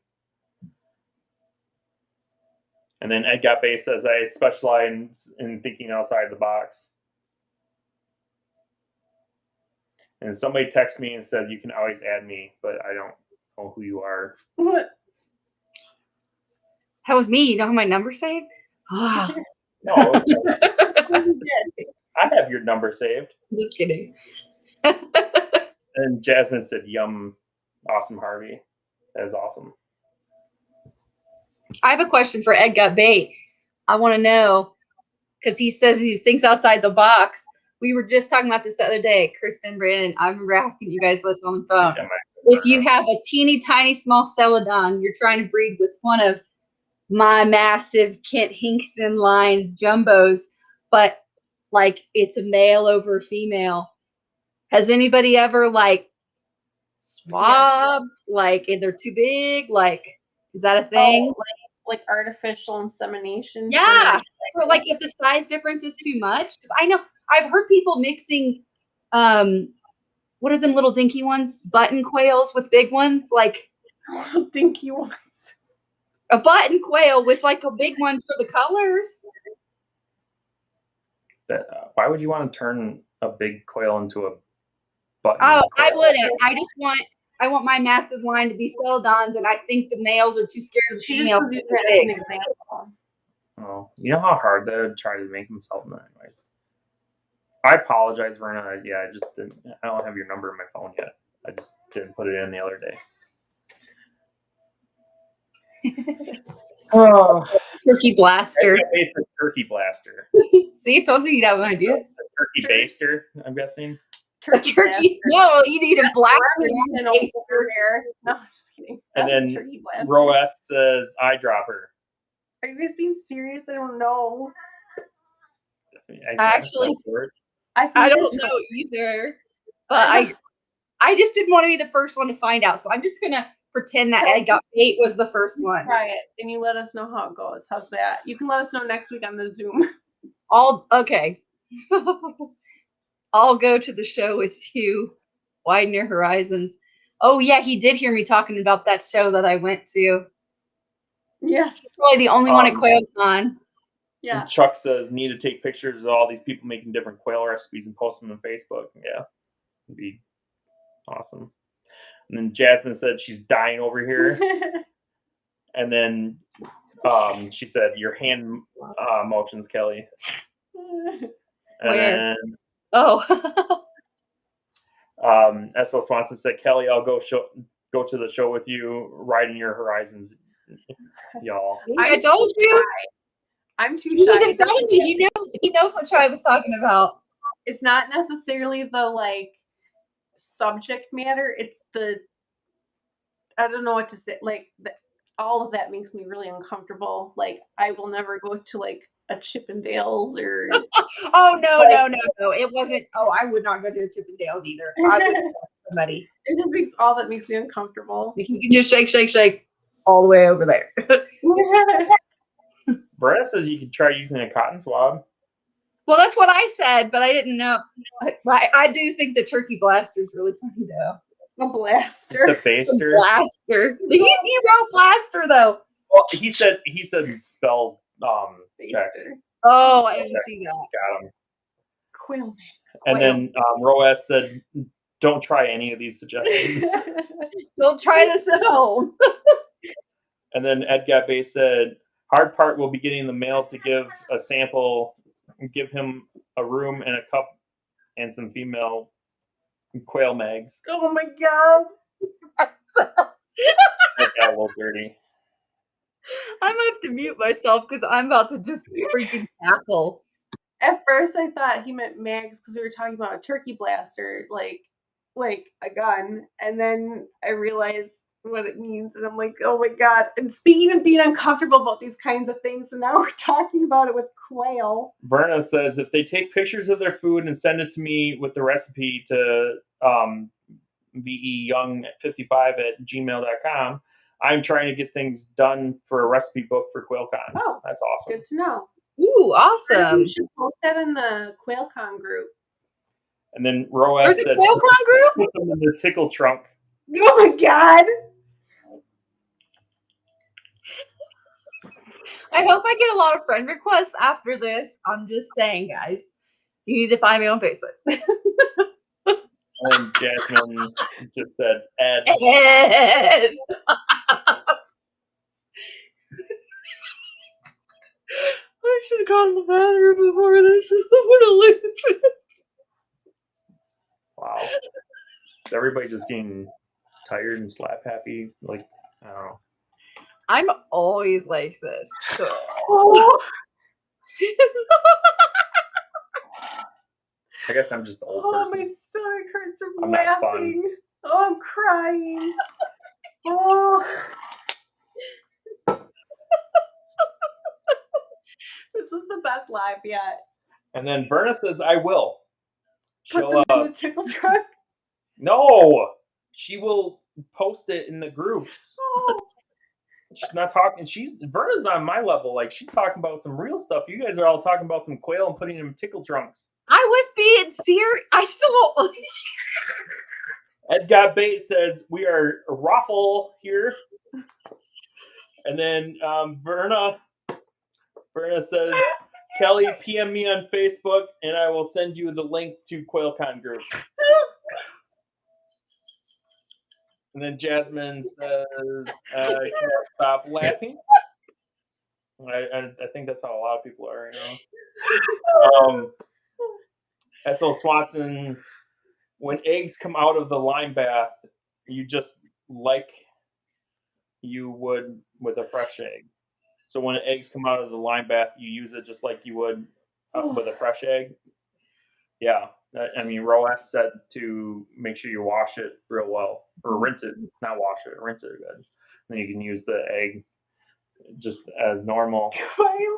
Speaker 3: And then Ed Got Bay says, I specialize in thinking outside the box. And somebody texted me and said, you can always add me, but I don't know who you are.
Speaker 2: What?
Speaker 1: That was me. You don't have my number saved? Oh.
Speaker 3: No. I have your number saved.
Speaker 1: Just kidding.
Speaker 3: And Jasmine said, yum, awesome, Harvey. That is awesome.
Speaker 1: I have a question for Ed Got Bait. I want to know, because he says he thinks outside the box. We were just talking about this the other day, Kristen, Brandon. I remember asking you guys this on the phone. If you have a teeny tiny small celadon, you're trying to breed with one of my massive Kingston line jumbos, but like it's a male over a female. Has anybody ever like swabbed? Yeah. Like if they're too big? Like, is that a thing?
Speaker 2: Oh, like artificial insemination?
Speaker 1: Yeah. Or like if the size difference is too much? Because I know I've heard people mixing what are them little dinky ones? Button quails with big ones? Like
Speaker 2: little dinky ones.
Speaker 1: A button quail with like a big one for the colors.
Speaker 3: Why would you want to turn a big quail into a button?
Speaker 1: Oh, quail? I wouldn't. I want my massive line to be celadons, and I think the males are too scared of the females.
Speaker 2: Just as an example.
Speaker 3: Oh, you know how hard they would try to make themselves anyways. I apologize, Verna. Yeah, I don't have your number in my phone yet. I just didn't put it in the other day.
Speaker 1: Oh, turkey blaster.
Speaker 3: It's a turkey blaster.
Speaker 1: See, I told you you'd have an idea.
Speaker 3: A turkey baster, I'm guessing.
Speaker 1: Turkey? No, you need a blaster.
Speaker 2: No, just kidding.
Speaker 3: And then Roas says eyedropper.
Speaker 2: Are you guys being serious? I don't know.
Speaker 1: I don't know either. But I just didn't want to be the first one to find out, so I'm just gonna pretend that Ed Got Bait was the first one.
Speaker 2: Try it, and you let us know how it goes. How's that? You can let us know next week on the Zoom.
Speaker 1: Okay. I'll go to the show with you. Widen your horizons. Oh yeah, he did hear me talking about that show that I went to.
Speaker 2: Yes.
Speaker 1: He's probably the only one at QuailCon.
Speaker 2: Yeah.
Speaker 3: And Chuck says need to take pictures of all these people making different quail recipes and post them on Facebook. Yeah. It'd be awesome. And then Jasmine said she's dying over here. And then she said your hand motions, Kelly. And then S.L. Swanson said, Kelly, I'll go to the show with you, riding your horizons, y'all.
Speaker 1: I told you.
Speaker 2: I'm too shy.
Speaker 1: He was in front of me. He knows what show I was talking about.
Speaker 2: It's not necessarily the like subject matter. It's I don't know what to say. Like all of that makes me really uncomfortable. Like I will never go to like a Chippendales or.
Speaker 1: Oh no! It wasn't. Oh, I would not go to a Chippendales either. I would somebody.
Speaker 2: It just makes me uncomfortable.
Speaker 1: You can just shake all the way over there.
Speaker 3: Brenna says you could try using a cotton swab.
Speaker 1: Well, that's what I said, but I didn't know. I do think the turkey blaster is really funny though.
Speaker 2: A blaster.
Speaker 3: The baster.
Speaker 1: Blaster. He wrote blaster though.
Speaker 3: Well, he said spell check.
Speaker 1: Oh, I didn't see that.
Speaker 3: Got him.
Speaker 2: Quail.
Speaker 3: And then Roas said, "Don't try any of these suggestions."
Speaker 1: Don't try this at home.
Speaker 3: And then Ed Gabe said, "Hard part will be getting the mail to give a sample, give him a room and a cup and some female quail mags."
Speaker 2: Oh my god.
Speaker 3: That got a little dirty.
Speaker 1: I'm gonna have to mute myself because I'm about to just freaking cackle.
Speaker 2: At first, I thought he meant mags because we were talking about a turkey blaster, like a gun, and then I realized what it means, and I'm like, oh my god! And speaking of being uncomfortable about these kinds of things, and now we're talking about it with quail.
Speaker 3: Verna says if they take pictures of their food and send it to me with the recipe to veyoung55@gmail.com, I'm trying to get things done for a recipe book for QuailCon.
Speaker 2: Oh,
Speaker 3: that's awesome.
Speaker 2: Good to know.
Speaker 1: Ooh, awesome.
Speaker 2: You should post that in the QuailCon group.
Speaker 3: And then Roas said,
Speaker 1: QuailCon group?
Speaker 3: Put them in the tickle trunk.
Speaker 2: Oh my god.
Speaker 1: I hope I get a lot of friend requests after this. I'm just saying, guys. You need to find me on Facebook.
Speaker 3: And Jasmine just said, Ed.
Speaker 1: Ed. I should have gone to the bathroom before this. I'm gonna lose it.
Speaker 3: Wow. Is everybody just getting tired and slap happy? Like, I don't know.
Speaker 1: I'm always like this. So.
Speaker 3: I guess I'm just the old
Speaker 2: person.
Speaker 3: My
Speaker 2: stomach hurts from
Speaker 3: I'm
Speaker 2: laughing. Oh, I'm crying. Oh. This was the best laugh yet.
Speaker 3: And then Verna says, I will.
Speaker 2: Put them in the tickle truck?
Speaker 3: No! She will post it in the groups.
Speaker 2: Oh.
Speaker 3: She's not talking. Verna's on my level. Like, she's talking about some real stuff. You guys are all talking about some quail and putting them in tickle trunks.
Speaker 1: I was being serious. I still don't.
Speaker 3: Ed Got Bait says, we are raffle here. And then Verna says, Kelly, PM me on Facebook, and I will send you the link to QuailCon group. And then Jasmine says, I can't stop laughing. I think that's how a lot of people are right now. S.L. Swanson, when eggs come out of the lime bath, you just like you would with a fresh egg. So when eggs come out of the lime bath, you use it just like you would with a fresh egg. Yeah. I mean, Roas said to make sure you wash it real well. Or rinse it. Not wash it. Rinse it good. Then you can use the egg just as normal. I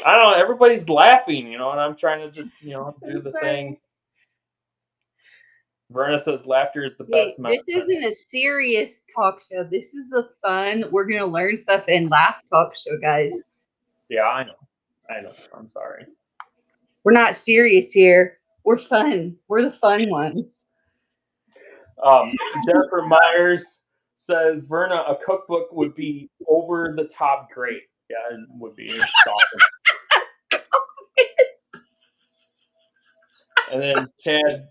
Speaker 3: don't know. Everybody's laughing, and I'm trying to just, do the thing. Verna says laughter is the best medicine.
Speaker 1: This isn't a serious talk show. This is a fun, we're going to learn stuff and laugh talk show, guys.
Speaker 3: Yeah, I know. I'm sorry.
Speaker 1: We're not serious here. We're fun. We're the fun ones.
Speaker 3: Jennifer Myers says, Verna, a cookbook would be over the top great. Yeah, it would be. It's awesome. And then Chad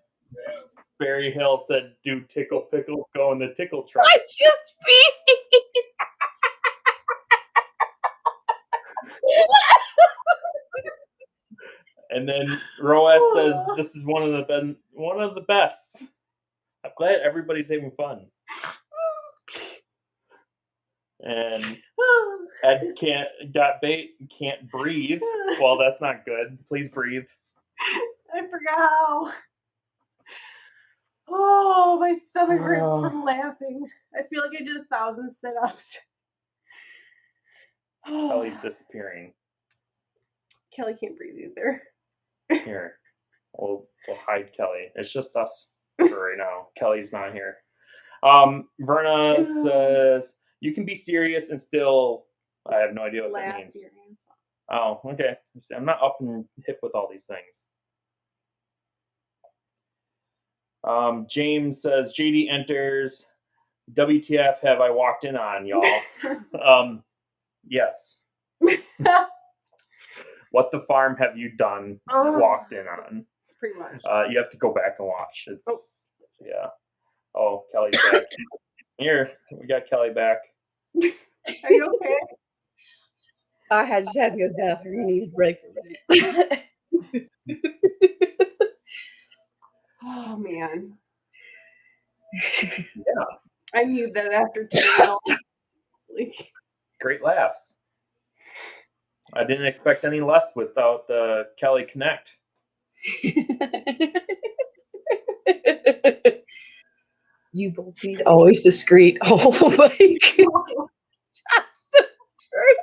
Speaker 3: Berryhill said, do tickle pickles go in the tickle trunk?
Speaker 1: I just
Speaker 3: And then Roas says, this is one of the best. I'm glad everybody's having fun. And Ed got bait, can't breathe. Well, that's not good. Please breathe.
Speaker 2: I forgot how. Oh, my stomach hurts from laughing. I feel like I did 1,000 sit-ups.
Speaker 3: Kelly's disappearing.
Speaker 2: Kelly can't breathe either.
Speaker 3: Here. We'll hide Kelly. It's just us for right now. Kelly's not here. Verna says, you can be serious and still... I have no idea what that means. Oh, okay. I'm not up and hip with all these things. James says, JD enters. WTF have I walked in on, y'all? Yes. What the farm have you done walked in on?
Speaker 2: Pretty much.
Speaker 3: You have to go back and watch. Yeah. Oh, Kelly's back. Here, we got Kelly back.
Speaker 2: Are you okay?
Speaker 1: I just had to go to the bathroom. I needed a break for a minute.
Speaker 2: Oh, man.
Speaker 3: Yeah.
Speaker 2: I knew that after 2
Speaker 3: Great laughs. I didn't expect any less without Kelli Knecht.
Speaker 1: You both need always discreet. Oh my god. That's so true.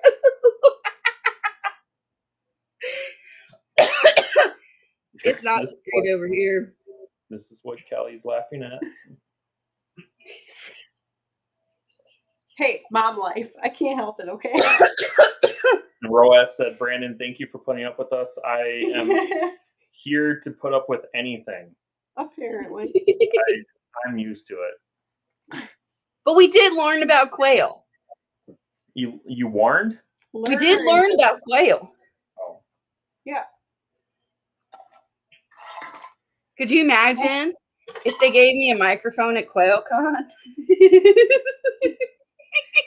Speaker 1: It's not discreet over here.
Speaker 3: This is what Kelly's laughing at.
Speaker 2: Hey, mom life. I can't help it, okay?
Speaker 3: And Roas said, Brandon, thank you for putting up with us. I am here to put up with anything.
Speaker 2: Apparently.
Speaker 3: I'm used to it.
Speaker 1: But we did learn about quail.
Speaker 3: You warned?
Speaker 1: We did learn about quail.
Speaker 3: Oh.
Speaker 2: Yeah.
Speaker 1: Could you imagine if they gave me a microphone at QuailCon?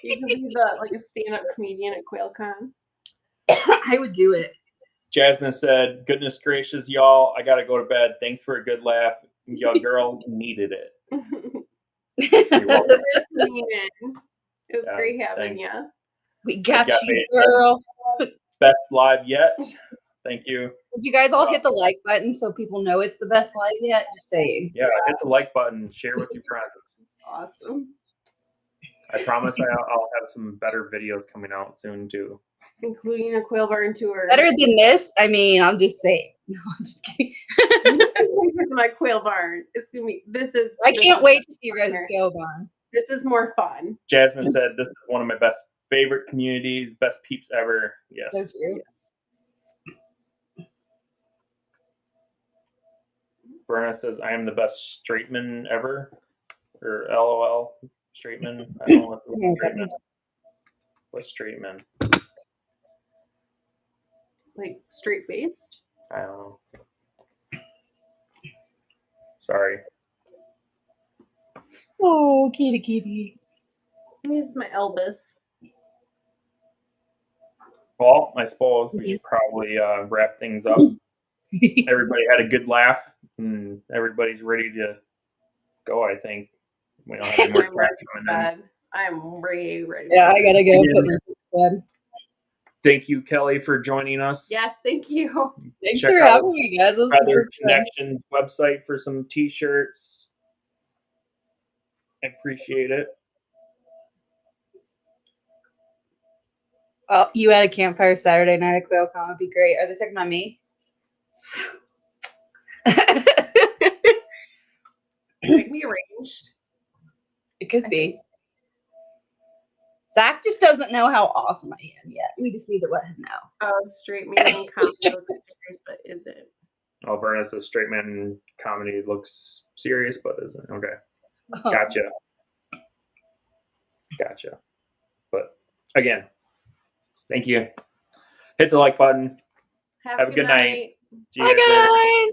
Speaker 2: You could be like a stand-up comedian at QuailCon.
Speaker 1: I would do it.
Speaker 3: Jasmine said, goodness gracious, y'all, I gotta go to bed. Thanks for a good laugh. Your girl needed it.
Speaker 2: It was great having you.
Speaker 1: We got you, girl.
Speaker 3: Best live yet. Thank you.
Speaker 1: Would you guys all hit the like button so people know it's the best live yet? Just saying.
Speaker 3: Yeah, hit the like button. Share with your friends.
Speaker 2: It's awesome.
Speaker 3: I promise I'll have some better videos coming out soon too.
Speaker 2: Including a Quail Barn tour.
Speaker 1: Better than this? I mean, I'm just saying. No, I'm just kidding.
Speaker 2: My Quail Barn. It's gonna be.
Speaker 1: I can't wait to see you guys go, Barn.
Speaker 2: This is more fun.
Speaker 3: Jasmine said, "This is one of my favorite communities, best peeps ever." Yes.
Speaker 1: So true.
Speaker 3: Berna says, "I am the best straightman ever," or LOL straightman. I don't know what what's straightman.
Speaker 2: Like straight faced?
Speaker 3: I don't know. Sorry.
Speaker 1: Oh, kitty.
Speaker 2: He's my Elvis.
Speaker 3: Well, I suppose we should probably wrap things up. Everybody had a good laugh, and everybody's ready to go, I think. We don't have any more crap coming in.
Speaker 2: I'm ready.
Speaker 1: Yeah, I gotta go put my bed.
Speaker 3: Thank you, Kelly, for joining us.
Speaker 2: Yes, thank you.
Speaker 1: Thanks for having me, guys.
Speaker 3: Feathered Knechtions website for some t-shirts. I appreciate it.
Speaker 1: Oh, you had a campfire Saturday night at QuailCon would be great. Are they talking about me?
Speaker 2: Like me arranged.
Speaker 1: It could be. Zach just doesn't know how awesome I am yet. We just need to let him know.
Speaker 2: Oh, straight man comedy looks serious, but is it?
Speaker 3: Oh, Verna says straight man comedy looks serious, but isn't. Okay. Gotcha. But again, thank you. Hit the like button.
Speaker 2: Have a good
Speaker 3: night. See you
Speaker 1: Bye, guys.